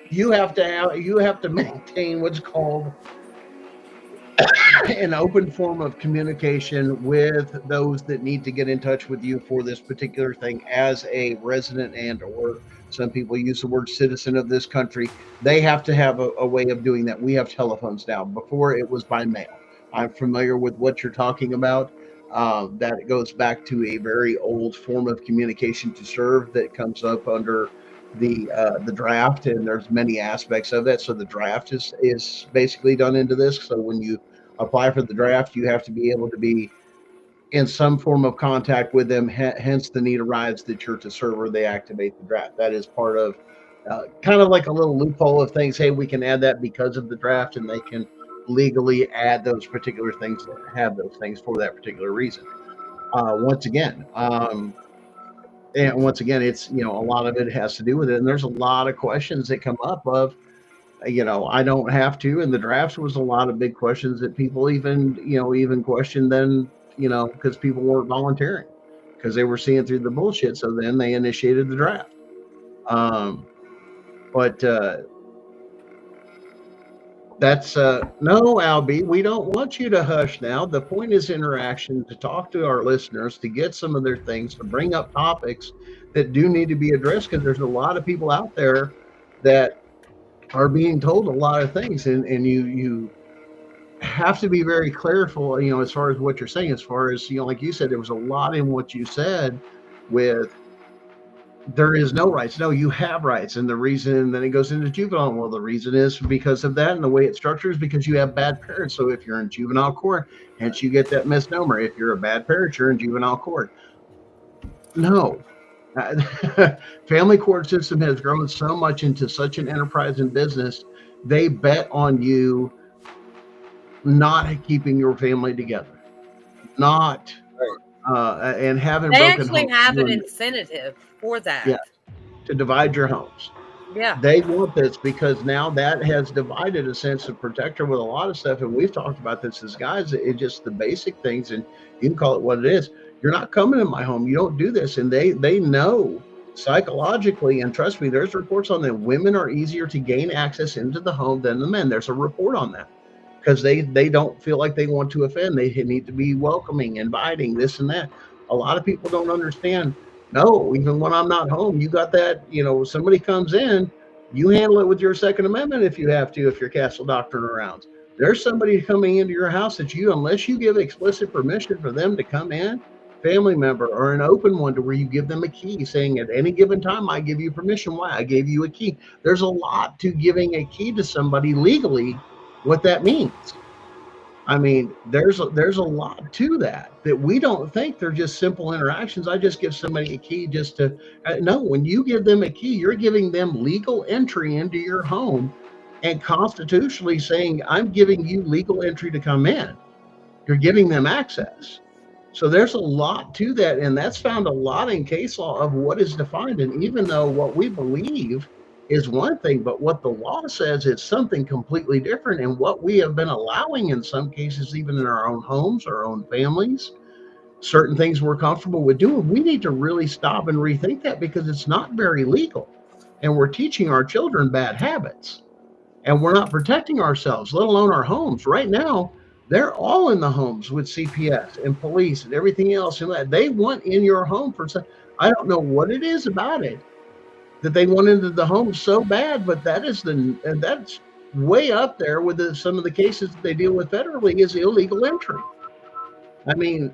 You have to maintain what's called an open form of communication with those that need to get in touch with you for this particular thing as a resident, and or some people use the word citizen of this country. They have to have a way of doing that. We have telephones now. Before, it was by mail. I'm familiar with what you're talking about. That it goes back to a very old form of communication to serve that comes up under the draft, and there's many aspects of that. So the draft is basically done into this. So when you apply for the draft, you have to be able to be in some form of contact with them. Hence the need arrives that you're to serve, or they activate the draft. That is part of kind of like a little loophole of things. Hey, we can add that because of the draft, and they can legally add those particular things that have those things for that particular reason. Once again, it's, a lot of it has to do with it. And there's a lot of questions that come up of, I don't have to. And the drafts was a lot of big questions that people even questioned then, because people weren't volunteering because they were seeing through the bullshit. So then they initiated the draft. That's no, Albie, we don't want you to hush now. The point is interaction, to talk to our listeners, to get some of their things, to bring up topics that do need to be addressed, because there's a lot of people out there that are being told a lot of things, and you have to be very careful, as far as what you're saying, as far as, like you said, there was a lot in what you said with there is no rights. No, you have rights. And the reason, then it goes into juvenile. Well, the reason is because of that, and the way it's structured is because you have bad parents. So if you're in juvenile court, hence you get that misnomer. If you're a bad parent, you're in juvenile court. No. Family court system has grown so much into such an enterprise and business. They bet on you not keeping your family together. Not... and having they broken actually homes, have an incentive for that. Yeah, to divide your homes. Yeah, they want this because now that has divided a sense of protector with a lot of stuff, and we've talked about this as guys. It's just the basic things, and you can call it what it is. You're not coming in my home. You don't do this, and they know psychologically, and trust me, there's reports on that women are easier to gain access into the home than the men. There's a report on that. Because they don't feel like they want to offend. They need to be welcoming, inviting, this and that. A lot of people don't understand. No, even when I'm not home, you got that, somebody comes in, you handle it with your Second Amendment if you have to, if you're castle doctrine around. There's somebody coming into your house that unless you give explicit permission for them to come in, family member, or an open one to where you give them a key saying at any given time, I give you permission. Why? I gave you a key. There's a lot to giving a key to somebody legally, what that means. I mean, there's a lot to that we don't think they're just simple interactions. I just give somebody a key just to no, when you give them a key, you're giving them legal entry into your home, and constitutionally saying, I'm giving you legal entry to come in. You're giving them access. So there's a lot to that, and that's found a lot in case law of what is defined. And even though what we believe is one thing, but what the law says is something completely different. And what we have been allowing in some cases, even in our own homes, our own families, certain things we're comfortable with doing, we need to really stop and rethink that, because it's not very legal. And we're teaching our children bad habits. and we're not protecting ourselves, let alone our homes. Right now, they're all in the homes with CPS and police and everything else. And that they want in your home for some. I don't know what it is about it that they want into the home so bad, but that's way up there with some of the cases that they deal with federally is illegal entry. I mean,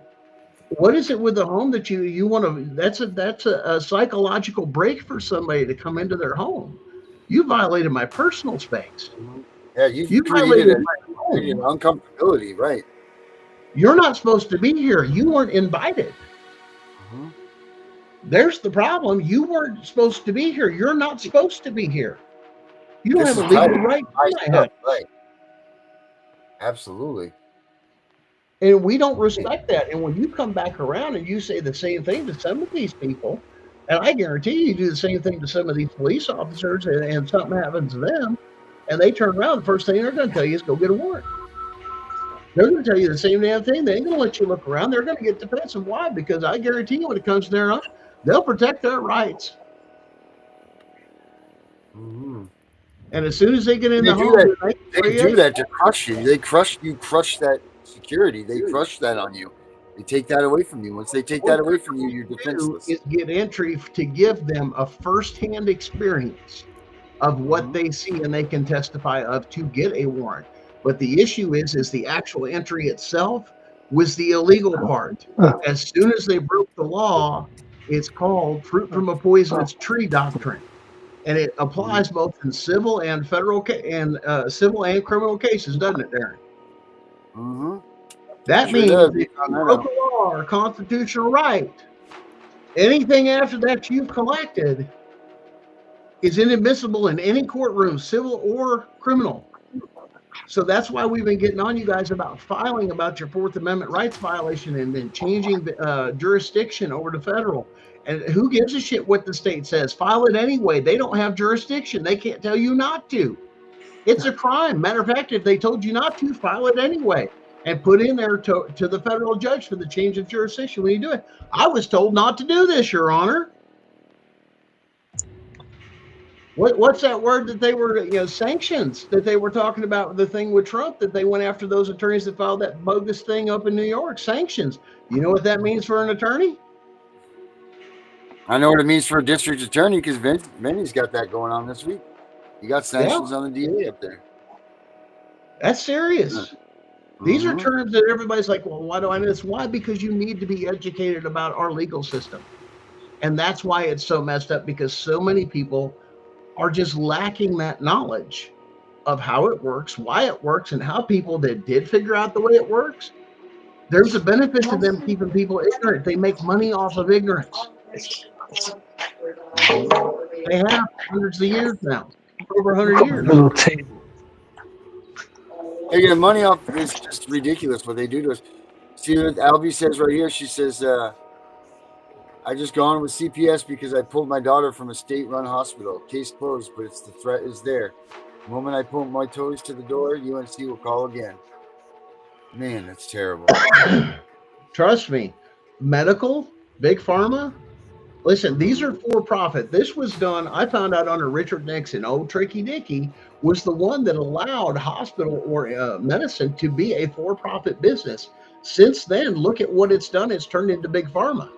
what is it with the home that you want to? That's a psychological break for somebody to come into their home. You violated my personal space. Yeah, you violated my home. Uncomfortability, right? You're not supposed to be here. You weren't invited. There's the problem. You weren't supposed to be here. You're not supposed to be here. You don't have a legal right to my house. Right. Absolutely. And we don't respect that. And when you come back around and you say the same thing to some of these people, and I guarantee you do the same thing to some of these police officers, and something happens to them, and they turn around, the first thing they're going to tell you is go get a warrant. They're going to tell you the same damn thing. They ain't going to let you look around. They're going to get defensive. Why? Because I guarantee you when it comes to their own, they'll protect their rights. And as soon as they get in the home, they do that to crush you. They crush that security. They crush that on you. They take that away from you. Once they take that away from you, you're defenseless. Is get entry to give them a first-hand experience of what they see and they can testify of to get a warrant. But the issue is the actual entry itself was the illegal part. As soon as they broke the law, it's called fruit from a poisonous tree doctrine. And it applies both in civil and federal civil and criminal cases, doesn't it, Darren? That means if you broke a law or constitutional right, anything after that you've collected is inadmissible in any courtroom, civil or criminal. So that's why we've been getting on you guys about filing about your Fourth Amendment rights violation and then changing jurisdiction over to federal. And who gives a shit what the state says? File it anyway. They don't have jurisdiction. They can't tell you not to. It's a crime. Matter of fact, if they told you not to, file it anyway and put in there to the federal judge for the change of jurisdiction when you do it. I was told not to do this, Your Honor. What's that word that they were, sanctions that they were talking about, the thing with Trump, that they went after those attorneys that filed that bogus thing up in New York, sanctions. You know what that means for an attorney? I know what it means for a district attorney because Vinny's got that going on this week. You got sanctions on the DA up there. That's serious. These are terms that everybody's like, well, why do I know this? Why? Because you need to be educated about our legal system. And that's why it's so messed up, because so many people are just lacking that knowledge of how it works, why it works, and how people that did figure out the way it works, there's a benefit to them keeping people ignorant. They make money off of ignorance. They have hundreds of years now, over 100 years. They get money off. It's just ridiculous what they do to us. See what Albie says right here? She says, I just gone with CPS because I pulled my daughter from a state-run hospital. Case closed, but the threat is there. The moment I pull my toys to the door, UNC will call again. Man, that's terrible. Trust me. Medical, big pharma. Listen, these are for-profit. This was done, I found out under Richard Nixon. Old Tricky Dicky was the one that allowed hospital or medicine to be a for-profit business. Since then, look at what it's done. It's turned into big pharma.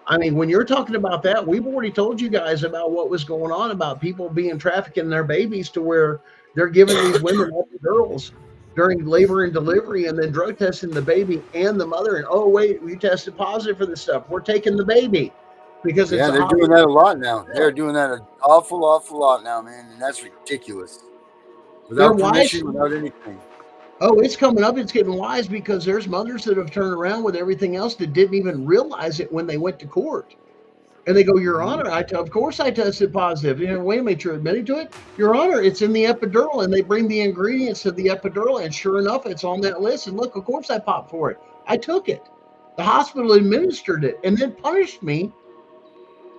I mean, when you're talking about that, we've already told you guys about what was going on about people being trafficking their babies to where they're giving these women girls during labor and delivery and then drug testing the baby and the mother. And, oh, wait, we tested positive for this stuff. We're taking the baby because it's they're doing that a lot now. They're doing that an awful lot now, man. And that's ridiculous. Without permission, without anything. Oh, it's coming up. It's getting wise because there's mothers that have turned around with everything else that didn't even realize it when they went to court. And they go, Your Honor, of course I tested positive. Wait a minute, you're admitting to it? Your Honor, it's in the epidural. And they bring the ingredients of the epidural. And sure enough, it's on that list. And look, of course I popped for it. I took it. The hospital administered it and then punished me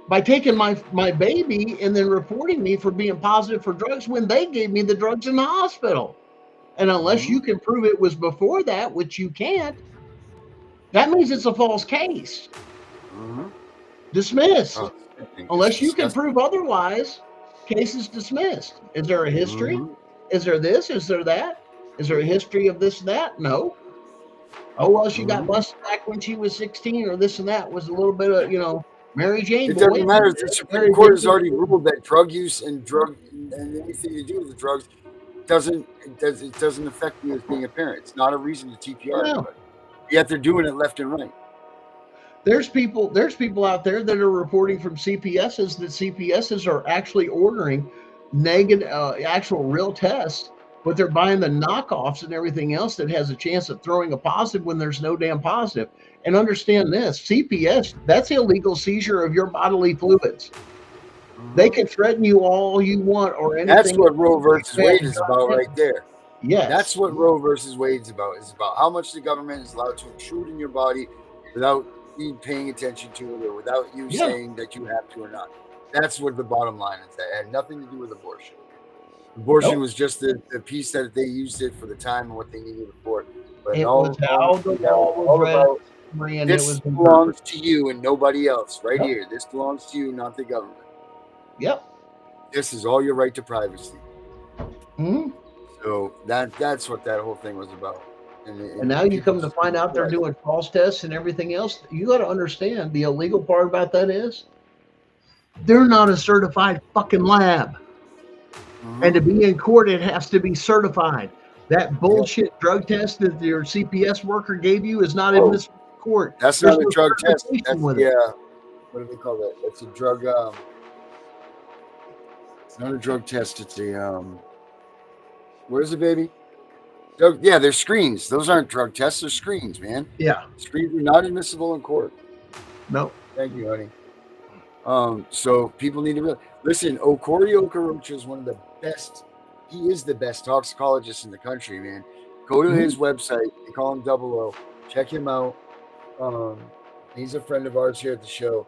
by taking my baby and then reporting me for being positive for drugs when they gave me the drugs in the hospital. And unless you can prove it was before that, which you can't, that means it's a false case. Dismiss. Unless you can prove otherwise. Case is dismissed. Is there a history? Mhm. Is there this? Is there that? Is there a history of this and that? No. Oh, well, she got Mhm. busted back when she was 16, or this and that was a little bit of, Mary Jane. It But wait doesn't a matter. minute, The Supreme Mary Court Jane has already ruled that drug use and anything to do with the drugs it doesn't affect you as being a parent. It's not a reason to TPR No. anybody. Yet they're doing it left and right. There's people out there that are reporting from CPSs that CPSs are actually ordering negative, actual real tests, but they're buying the knockoffs and everything else that has a chance of throwing a positive when there's no damn positive. And understand this, CPS, that's illegal seizure of your bodily fluids. They can threaten you all you want or anything. That's what Roe versus Wade is about right there. Yes. That's what Roe versus Wade is about. It's about how much the government is allowed to intrude in your body without you paying attention to it or without you saying that you have to or not. That's what the bottom line is. That had nothing to do with abortion. Abortion was just the piece that they used it for the time and what they needed it for. But it was how the law was read. This belongs to you and nobody else. Right here. This belongs to you, not the government. Yep. This is all your right to privacy. Mm-hmm. So that's what that whole thing was about. And now you come to find out they're doing false tests and everything else. You got to understand the illegal part about that is they're not a certified fucking lab. And to be in court, it has to be certified. That bullshit drug test that your CPS worker gave you is not in this court. That's not a drug test. That's what do they call that? It's a drug. It's not a drug test. It's a what is it, baby? Yeah, they're screens. Those aren't drug tests. They're screens, man. Yeah. Screens are not admissible in court. No. Thank you, honey. So people need to listen. Okori Okorocha is one of the best. He is the best toxicologist in the country, man. Go to his website. They call him 00. Check him out. He's a friend of ours here at the show.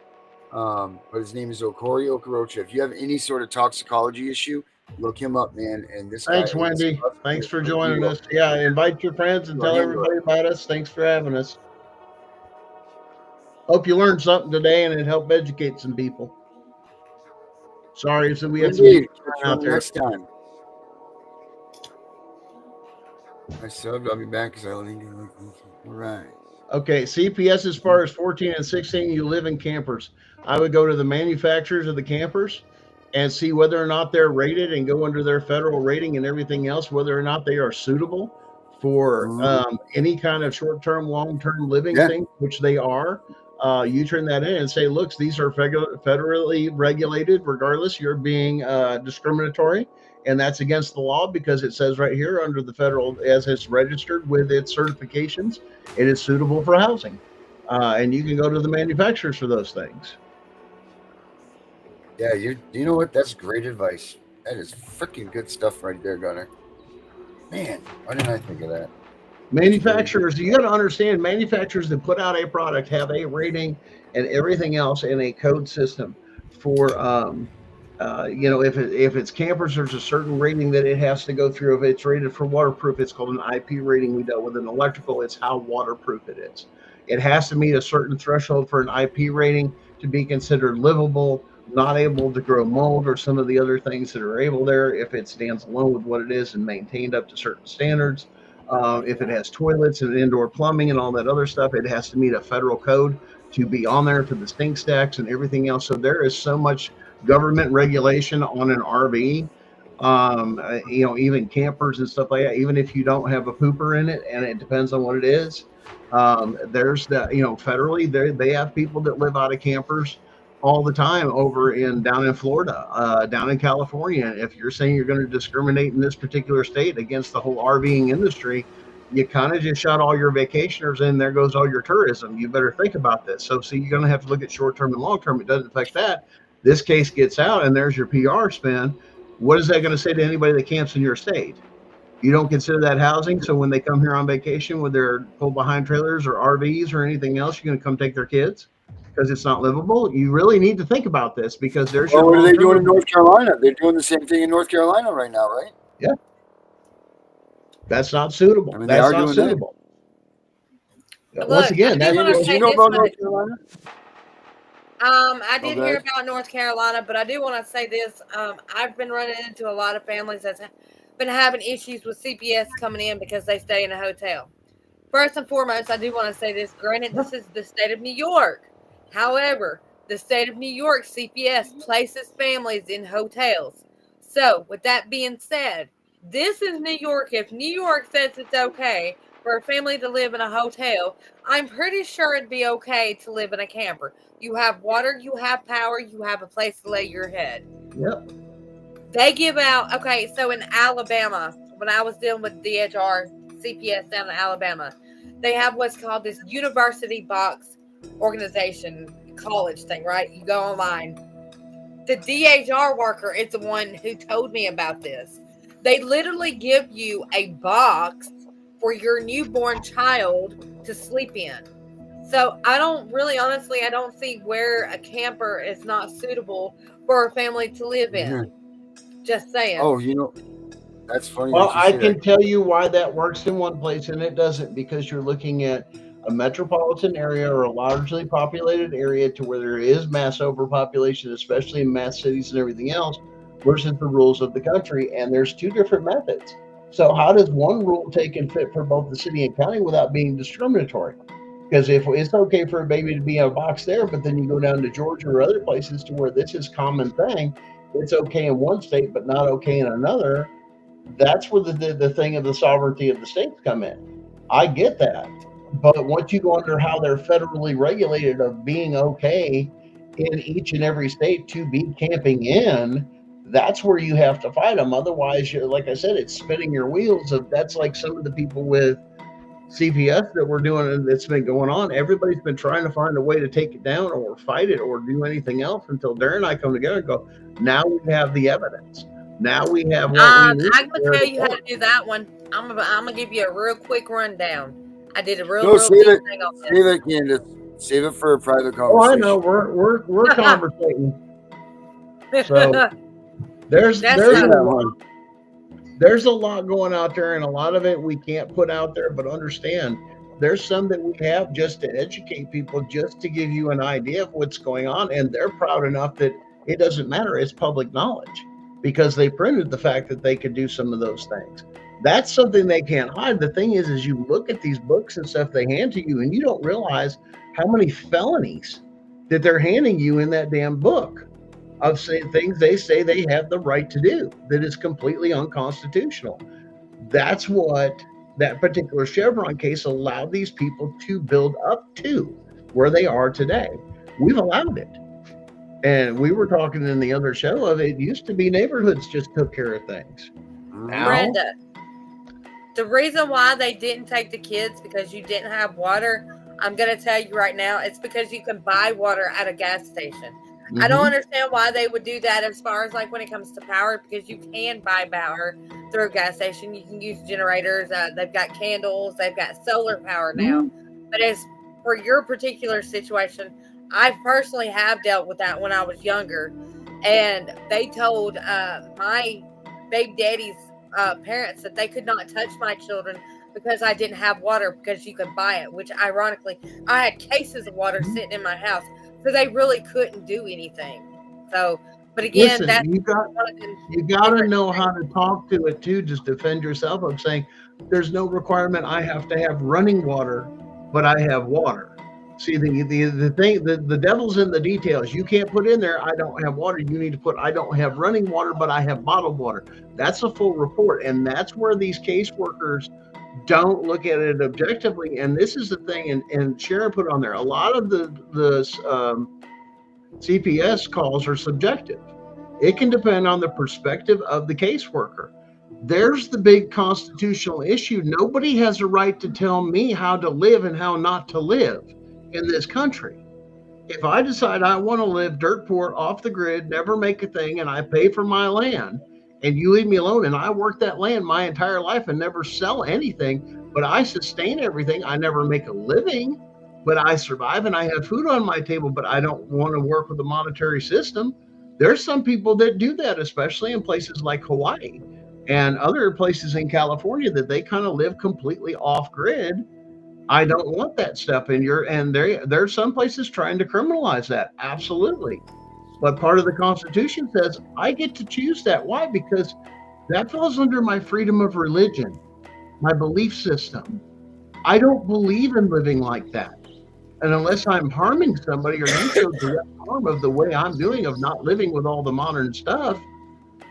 But his name is Okori Okorocha. If you have any sort of toxicology issue, look him up, man. And this Thanks, guy Wendy. Thanks for joining us. Yeah, invite your friends and tell everybody about us. Thanks for having us. Hope you learned something today and it helped educate some people. Sorry, so we had some out there. Next time. I subbed. I'll be back because I only need to look. All right. Okay, CPS as far as 14 and 16, you live in campers. I would go to the manufacturers of the campers and see whether or not they're rated and go under their federal rating and everything else, whether or not they are suitable for any kind of short-term, long-term living thing, which they are. You turn that in and say, look, these are federally regulated. Regardless, you're being discriminatory. And that's against the law because it says right here under the federal, as it's registered with its certifications, it is suitable for housing. And you can go to the manufacturers for those things. Yeah, you know what? That's great advice. That is freaking good stuff right there, Gunner. Man, why didn't I think of that? Manufacturers, you got to understand, manufacturers that put out a product have a rating and everything else in a code system for if it's campers, there's a certain rating that it has to go through. If it's rated for waterproof, it's called an IP rating. We dealt with an electrical, it's how waterproof it is. It has to meet a certain threshold for an IP rating to be considered livable, not able to grow mold or some of the other things that are able there. If it stands alone with what it is and maintained up to certain standards, if it has toilets and indoor plumbing and all that other stuff, it has to meet a federal code to be on there for the stink stacks and everything else. So there is so much government regulation on an RV, even campers and stuff like that. Even if you don't have a pooper in it, and it depends on what it is, there's that, federally they have people that live out of campers all the time down in Florida, down in California. If you're saying you're going to discriminate in this particular state against the whole RVing industry, you kind of just shut all your vacationers in. There goes all your tourism. You better think about this. So you're going to have to look at short-term and long-term. It doesn't affect that. This case gets out and there's your PR spin. What is that going to say to anybody that camps in your state? You don't consider that housing. So when they come here on vacation with their pull behind trailers or RVs or anything else, you're going to come take their kids because it's not livable. You really need to think about this because there's what are they doing in North Carolina? They're doing the same thing in North Carolina right now, right? Yeah. That's not suitable. I mean, that's not suitable. Look, once again, do you know about North Carolina? I did hear Okay. about North Carolina, but I do want to say this. I've been running into a lot of families that's been having issues with CPS coming in because they stay in a hotel. First and foremost, I do want to say this. Granted, this is the state of New York. However, the state of New York CPS places families in hotels. So, with that being said, this is New York. If New York says it's okay for a family to live in a hotel, I'm pretty sure it'd be okay to live in a camper. You have water, you have power, you have a place to lay your head. Yep. They give out, okay, so in Alabama, when I was dealing with DHR CPS down in Alabama, they have what's called this university box organization college thing, right? You go online. The DHR worker is the one who told me about this. They literally give you a box for your newborn child to sleep in. So I don't really, honestly, I don't see where a camper is not suitable for a family to live in. Just saying. Oh, that's funny Well, that you I say that. can tell you why that works in one place and it doesn't, because you're looking at a metropolitan area or a largely populated area to where there is mass overpopulation, especially in mass cities and everything else, versus the rules of the country. And there's two different methods. So how does one rule take and fit for both the city and county without being discriminatory? Because if it's okay for a baby to be in a box there, but then you go down to Georgia or other places to where this is common thing, it's okay in one state but not okay in another. That's where the thing of the sovereignty of the states come in. I get that. But once you go under how they're federally regulated of being okay in each and every state to be camping in, that's where you have to fight them. Otherwise, like I said, it's spinning your wheels. That's like some of the people with CPS that we're doing that's been going on. Everybody's been trying to find a way to take it down or fight it or do anything else until Darren and I come together and go, now we have the evidence. Now we have what we need. I'm gonna tell you how to do that one. I'm gonna give you a real quick rundown. I did a real No, deep thing on this. Save it, Candace. Save it for a private Oh, I conversation. know. We're conversating. So there's a lot going out there, and a lot of it we can't put out there. But understand, there's some that we have just to educate people, just to give you an idea of what's going on, and they're proud enough that it doesn't matter. It's public knowledge because they printed the fact that they could do some of those things. That's something they can't hide. The thing is you look at these books and stuff they hand to you, and you don't realize how many felonies that they're handing you in that damn book of things they say they have the right to do that is completely unconstitutional. That's what that particular Chevron case allowed these people to build up to where they are today. We've allowed it. And we were talking in the other show of it used to be neighborhoods just took care of things. Now, Brenda, the reason why they didn't take the kids because you didn't have water, I'm going to tell you right now, it's because you can buy water at a gas station. I don't understand why they would do that as far as like when it comes to power, because you can buy power through a gas station. You can use generators. They've got candles. They've got solar power now. But as for your particular situation, I personally have dealt with that when I was younger. And they told my baby daddy's parents that they could not touch my children because I didn't have water because you could buy it, which ironically, I had cases of water sitting in my house. So they really couldn't do anything. So, but again, listen, that's you got to know how to talk to it too. Just defend yourself of saying, "There's no requirement I have to have running water, but I have water." See, the thing, the devil's in the details. You can't put in there, "I don't have water." You need to put, "I don't have running water, but I have bottled water." That's a full report, and that's where these caseworkers don't look at it objectively. And this is the thing, and Sharon put on there, a lot of the CPS calls are subjective. It can depend on the perspective of the caseworker. There's the big constitutional issue. Nobody has a right to tell me how to live and how not to live in this country. If I decide I want to live dirt poor, off the grid, never make a thing, and I pay for my land, and you leave me alone, and I work that land my entire life and never sell anything, but I sustain everything. I never make a living, but I survive and I have food on my table, but I don't want to work with the monetary system. There's some people that do that, especially in places like Hawaii and other places in California, that they kind of live completely off grid I don't want that stuff in your, and there's some places trying to criminalize that. Absolutely. But part of the Constitution says I get to choose that. Why? Because that falls under my freedom of religion, my belief system. I don't believe in living like that. And unless I'm harming somebody or you show direct harm of the way I'm doing of not living with all the modern stuff,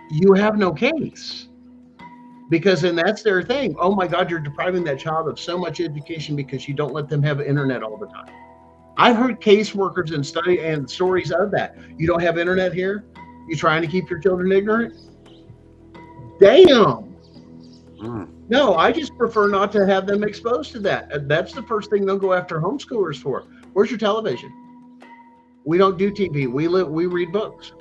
you have no case. Because then that's their thing. Oh my God, you're depriving that child of so much education because you don't let them have internet all the time. I've heard caseworkers and study and stories of that. You don't have internet here? You trying to keep your children ignorant? Damn. No, I just prefer not to have them exposed to that. That's the first thing they'll go after homeschoolers for. Where's your television? We don't do TV. We read books.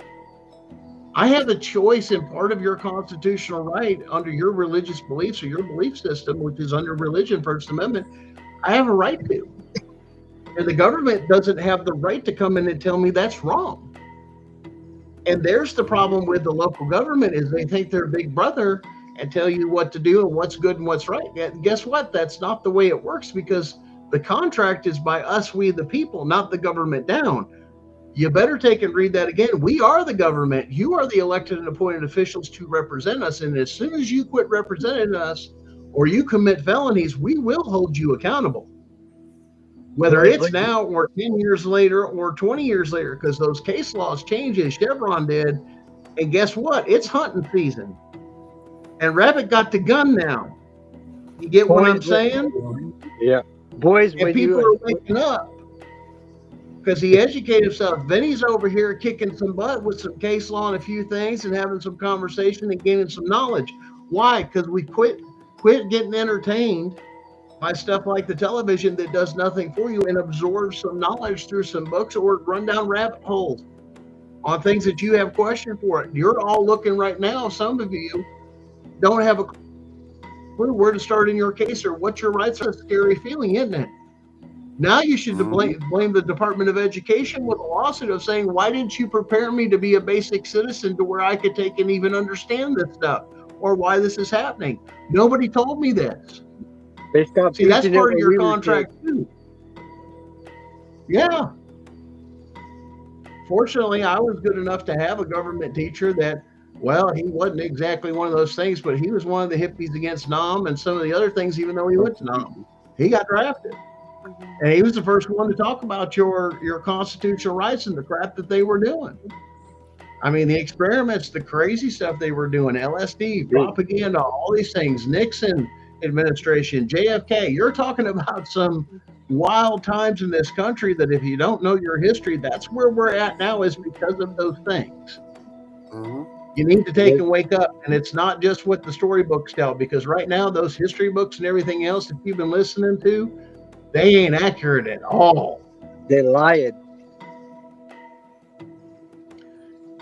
I have a choice in part of your constitutional right under your religious beliefs or your belief system, which is under religion, First Amendment. I have a right to. And the government doesn't have the right to come in and tell me that's wrong. And there's the problem with the local government is they think they're big brother and tell you what to do and what's good and what's right. And guess what? That's not the way it works because the contract is by us, we the people, not the government down. You better take and read that again. We are the government. You are the elected and appointed officials to represent us. And as soon as you quit representing us or you commit felonies, we will hold you accountable. Whether it's now or 10 years later or 20 years later, because those case laws change as Chevron did. And guess what? It's hunting season. And Rabbit got the gun now. You get what I'm saying? Yeah. Boys, and people are waking up because he educated himself. Then he's over here kicking some butt with some case law and a few things and having some conversation and gaining some knowledge. Why? Because we quit getting entertained by stuff like the television that does nothing for you and absorb some knowledge through some books or run down rabbit holes on things that you have questions for. You're all looking right now. Some of you don't have a clue where to start in your case or what your rights are. A scary feeling, isn't it? Now you should blame the Department of Education with a lawsuit of saying, why didn't you prepare me to be a basic citizen to where I could take and even understand this stuff or why this is happening? Nobody told me this. See, that's part of your contract too. Yeah. Fortunately, I was good enough to have a government teacher that, well, he wasn't exactly one of those things, but he was one of the hippies against NOM and some of the other things, even though he went to NOM. He got drafted. And he was the first one to talk about your constitutional rights and the crap that they were doing. I mean, the experiments, the crazy stuff they were doing, LSD, propaganda, all these things, Nixon administration, JFK. You're talking about some wild times in this country that if you don't know your history, that's where we're at now is because of those things. You need to take and wake up. And it's not just what the storybooks tell, because right now, those history books and everything else that you've been listening to, they ain't accurate at all. They lied.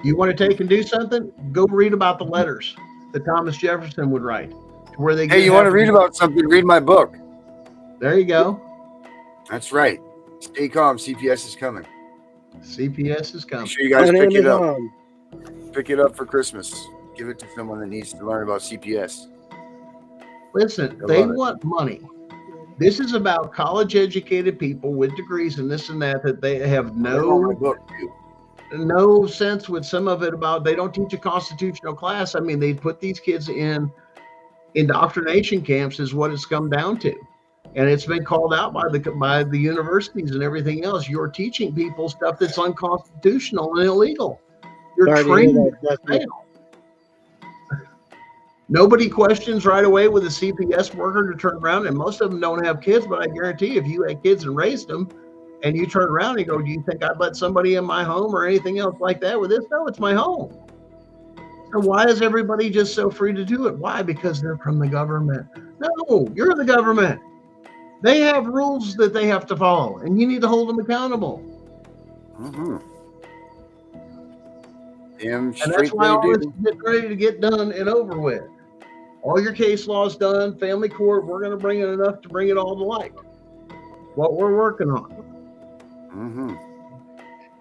You want to take and do something? Go read about the letters that Thomas Jefferson would write. Where they Hey, you want to read about something? Read my book. There you go. That's right. Stay calm. CPS is coming. CPS is coming. Make sure you guys pick it up. Pick it up for Christmas. Give it to someone that needs to learn about CPS. Listen, they want money. This is about college-educated people with degrees and this and that they have no sense with some of it about. They don't teach a constitutional class. I mean, they put these kids in indoctrination camps is what it's come down to. And it's been called out by the universities and everything else. You're teaching people stuff that's unconstitutional and illegal. You're training them to fail. Nobody questions right away with a CPS worker to turn around, and most of them don't have kids, but I guarantee if you had kids and raised them, and you turn around and go, do you think I'd let somebody in my home or anything else like that with this? No, it's my home. So why is everybody just so free to do it? Why? Because they're from the government. No, you're the government. They have rules that they have to follow, and you need to hold them accountable. And that's why all this is getting ready to get done and over with. All your case laws done, family court, we're going to bring in enough to bring it all to light. What we're working on.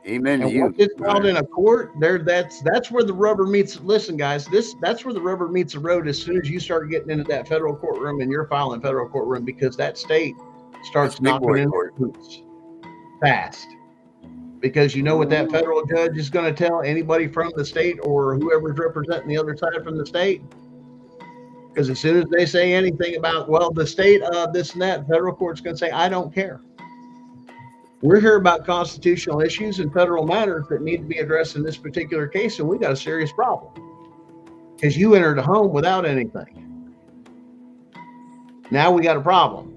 Amen to and you. Once it's filed in a court, that's where the rubber meets. Listen, guys, that's where the rubber meets the road. As soon as you start getting into that federal courtroom and you're filing federal courtroom, because that state starts Big knocking boy in court. boots fast. Because you know what that federal judge is going to tell anybody from the state or whoever's representing the other side from the state? Because as soon as they say anything about, well, the state of this and that, federal court's going to say, I don't care. We're here about constitutional issues and federal matters that need to be addressed in this particular case, and we got a serious problem. Because you entered a home without anything. Now we got a problem.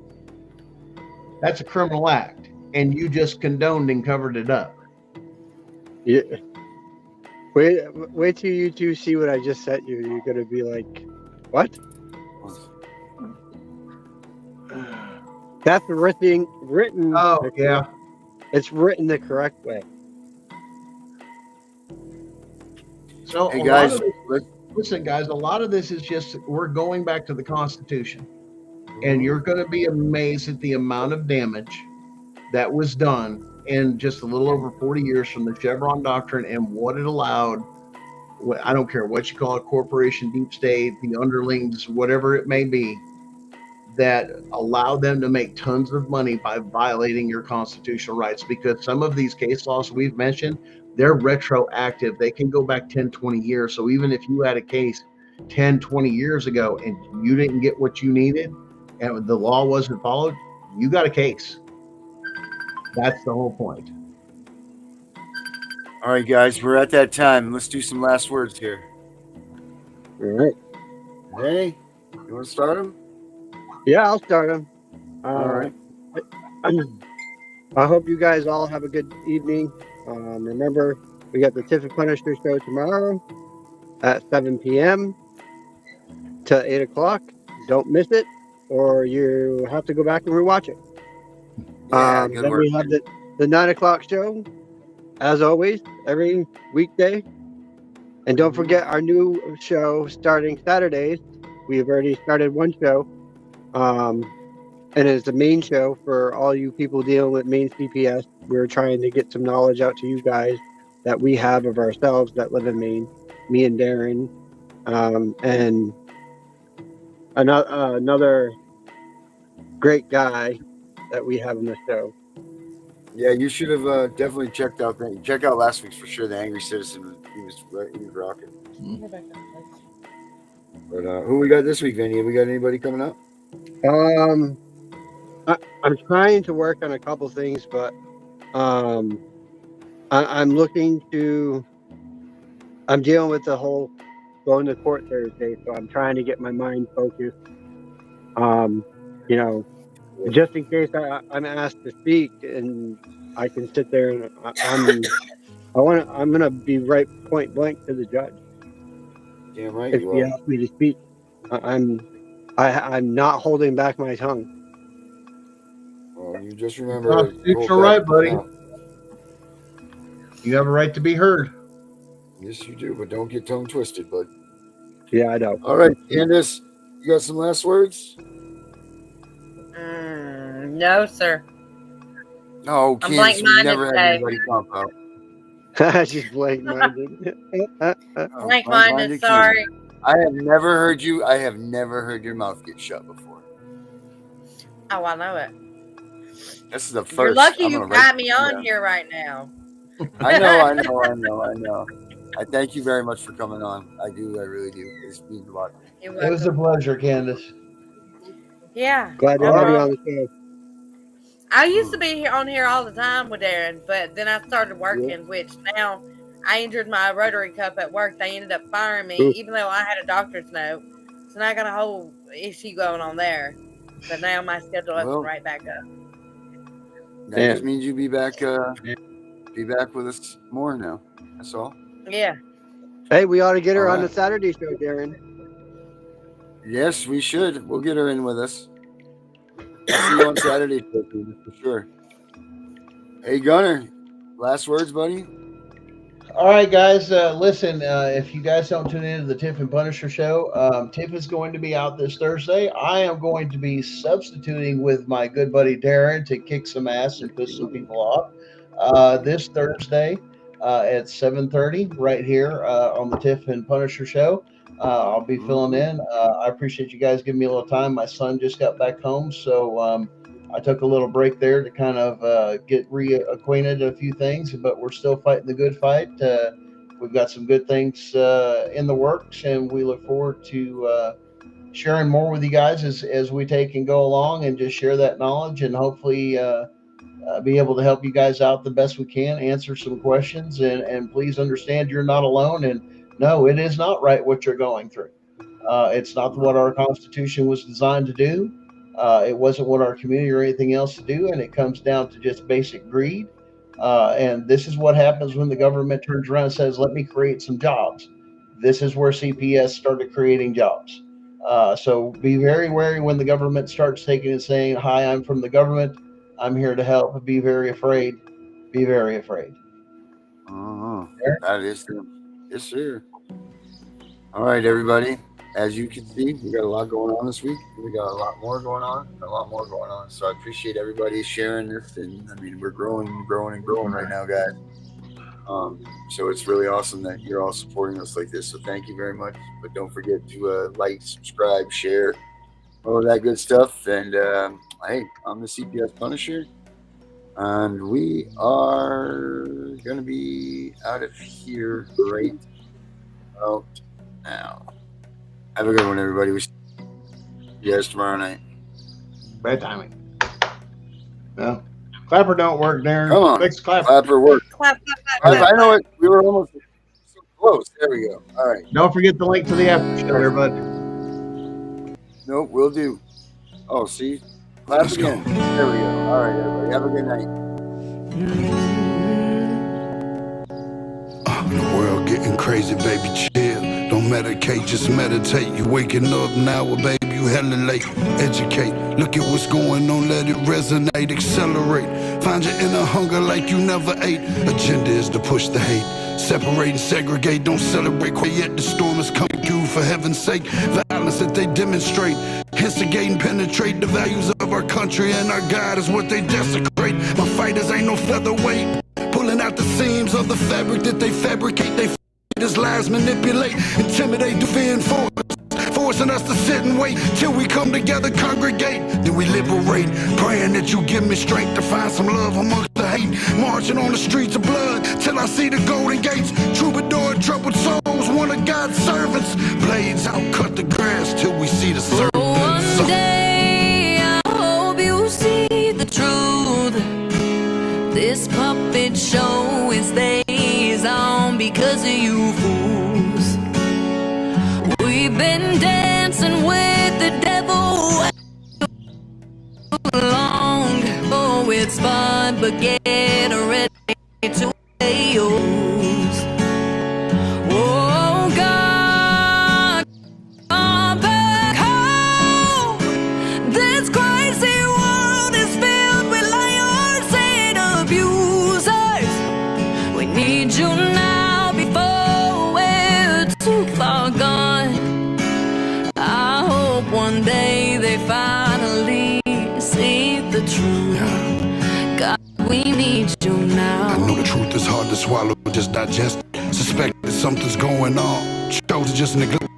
That's a criminal act, and you just condoned and covered it up. Yeah. Wait till you two see what I just sent you. You're gonna be like, what? That's written. Oh, yeah. It's written the correct way. So, Hey guys, listen, guys, a lot of this is just we're going back to the Constitution, and you're going to be amazed at the amount of damage that was done in just a little over 40 years from the Chevron Doctrine and what it allowed. I don't care what you call it, corporation, deep state, the underlings, whatever it may be, that allowed them to make tons of money by violating your constitutional rights. Because some of these case laws we've mentioned, they're retroactive. They can go back 10, 20 years. So even if you had a case 10, 20 years ago and you didn't get what you needed and the law wasn't followed, you got a case. That's the whole point. all right, guys, we're at that time. Let's do some last words here. All right. Hey, you want to start them? Yeah, I'll start them. All right. I hope you guys all have a good evening. Remember, we got the Tiff and Punisher show tomorrow at 7 p.m. to 8 o'clock. Don't miss it, or you have to go back and rewatch it. Yeah, good then work. we have the 9 o'clock show, as always, every weekday. And don't forget our new show starting Saturdays. We've already started one show. And it's the main show for all you people dealing with Maine CPS. We're trying to get some knowledge out to you guys that we have of ourselves that live in Maine, me and Darren, and another great guy that we have in the show. Yeah, you should have definitely checked out last week's for sure. The Angry Citizen, he was rocking. But who we got this week, Vinny? We got anybody coming up? I'm trying to work on a couple things, but I'm dealing with the whole going to court Thursday, so I'm trying to get my mind focused. Just in case I'm asked to speak and I can sit there and I'm gonna be right point blank to the judge. Damn right If you he are. asks me to speak, I'm not holding back my tongue. Well, you just remember. Constitutional right, buddy. You have a right to be heard. Yes, you do, but don't get tongue twisted, bud. Yeah, I know. All right, Candace, you got some last words? No, sir. No, I'm Candace, we blank-minded never had today. anybody talk about. She's blank-minded. Blank-minded, sorry. I have never heard your mouth get shut before. Oh, I know it. This is the 1st. You're lucky you got me on here right now. I know. I thank you very much for coming on. I really do. It's means a lot. It was a pleasure, Candace. Yeah. Glad to have you on the show. I used to be on here all the time with Darren, but then I started working, which now I injured my rotary cup at work. They ended up firing me, even though I had a doctor's note. So now I got a whole issue going on there. But now my schedule opened right back up. That just means you be back with us more now. That's all. Yeah. Hey, we ought to get her on the Saturday show, Darren. Yes, we should. We'll get her in with us. See you on Saturday for sure. Hey, Gunner, last words, buddy? All right, guys. Listen, if you guys don't tune into the Tiff and Punisher show, Tiff is going to be out this Thursday. I am going to be substituting with my good buddy Darren to kick some ass and piss some people off this Thursday at 7:30 right here on the Tiff and Punisher show. I'll be filling in. I appreciate you guys giving me a little time. My son just got back home, so I took a little break there to kind of get reacquainted a few things, but we're still fighting the good fight. We've got some good things in the works, and we look forward to sharing more with you guys as we take and go along, and just share that knowledge, and hopefully be able to help you guys out the best we can, answer some questions, and please understand you're not alone. And no, it is not right what you're going through. It's not what our Constitution was designed to do. It wasn't what our community or anything else to do, and it comes down to just basic greed. And this is what happens when the government turns around and says, let me create some jobs. This is where CPS started creating jobs. So be very wary when the government starts taking and saying, hi, I'm from the government. I'm here to help. Be very afraid. Be very afraid. That is true. Yes, sir. All right, everybody. As you can see, we got a lot going on this week. We got a lot more going on. So I appreciate everybody sharing this. And I mean, we're growing right now, guys. So it's really awesome that you're all supporting us like this. So thank you very much. But don't forget to like, subscribe, share, all of that good stuff. And hey, I'm the CPS Punisher. And we are going to be out of here right out now. Have a good one, everybody. We see you guys tomorrow night. Bad timing. No. Clapper don't work, Darren. Come on. Fix clapper. Clapper work. Clap, clap, clap, I know it. We were almost so close. There we go. All right. Don't forget the link to the after show, everybody. Nope, we'll do. Oh, see? Clap again. There we go. All right, everybody. Have a good night. The world getting crazy, baby, chill. Don't medicate, just meditate. You waking up now, well, baby, you hella late. Educate, look at what's going on, let it resonate, accelerate. Find your inner hunger like you never ate. Agenda is to push the hate. Separate and segregate, don't celebrate quite yet. The storm is coming through, for heaven's sake. Violence that they demonstrate, instigate and penetrate the values of our country, and our God is what they desecrate. My fighters ain't no featherweight, pulling out the seams of the fabric that they fabricate. They fighters lies manipulate, intimidate, defend force, forcing us to sit and wait till we come together, congregate, then we liberate. Praying that you give me strength to find some love amongst the hate. Marching on the streets of blood till I see the golden gates. Troubadour, troubled souls, one of God's servants. Blades out, cut the grass till we see the serpent. One day I hope you see the truth. This puppet show it stays on because of you fools. We've been dancing with the devil long. Oh, it's fun, but get ready to play yours. Oh, God, come back home. This crazy world is filled with liars and abusers. We need you now before we're too far gone. I hope one day they finally see the truth. God, we need you now. I know the truth is hard to swallow, just digest it. Suspect that something's going on, chose to just neglect.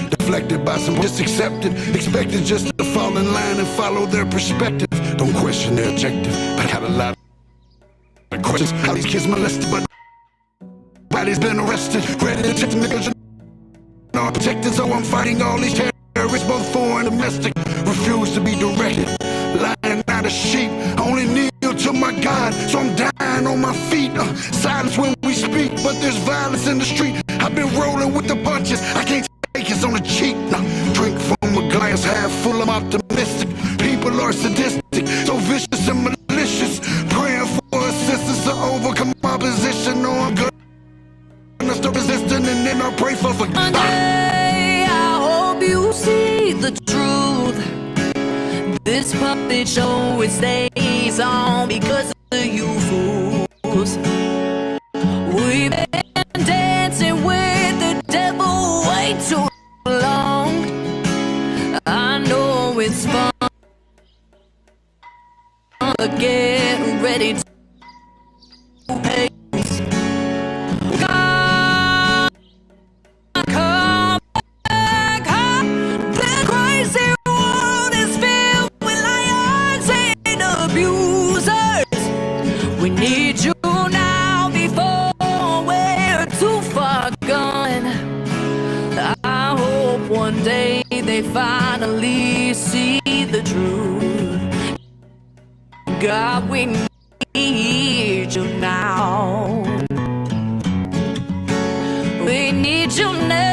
Deflected by some, just accepted. Expected just to fall in line and follow their perspective. Don't question their objective, but I got a lot of questions. How these kids molested, but body's been arrested. Ready to take the no protected, so I'm fighting all these terrorists, both foreign and domestic. Refuse to be directed, lying not a sheep. Only kneel to my God, so I'm dying on my feet. Silence when we speak, but there's violence in the street. I've been rolling with the punches, I can't take it on the cheek. Drink from a glass half full, I'm optimistic. People are sadistic, so vicious and malicious. Praying for assistance to overcome opposition. No, I'm good. Stop resisting, and then I pray for One day I hope you see the truth. This puppet show it stays on because of you fools. We've been dancing with the devil way too long. I know it's fun, but get ready to pay. Come back home. The crazy world is filled with lies. finally see the truth. God, we need you now. We need you now.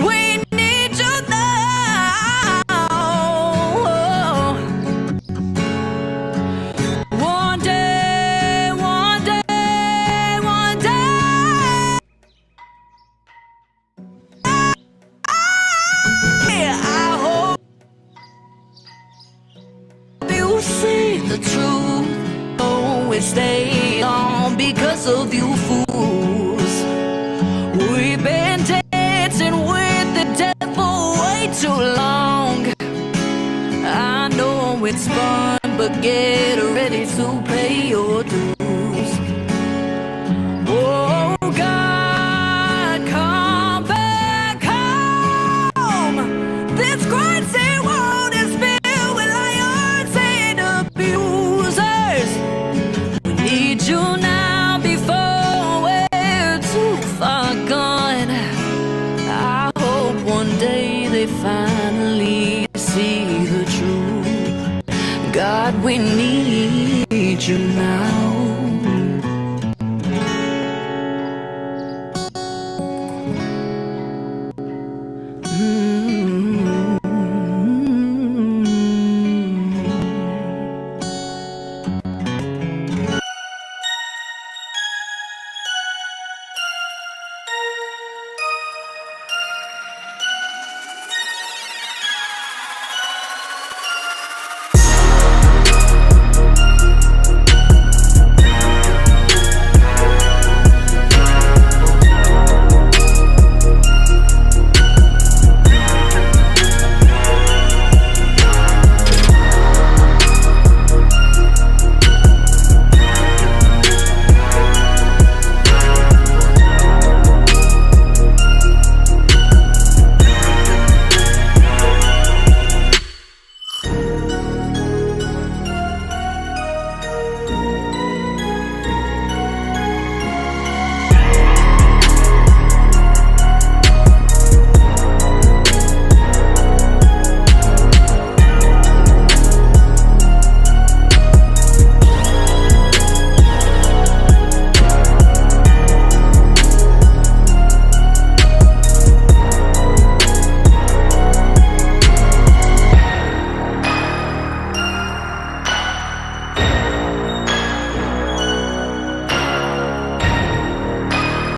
We need you now. One day, one day, one day, I hope you see the truth. We stay on because of you fools. We've been dancing with the devil way too long. I know it's fun, but get ready to pay your dues. Oh God, come back home. This crazy world is filled with liars and abusers. Need you now before we're too far gone. I hope one day they finally see the truth. God, we need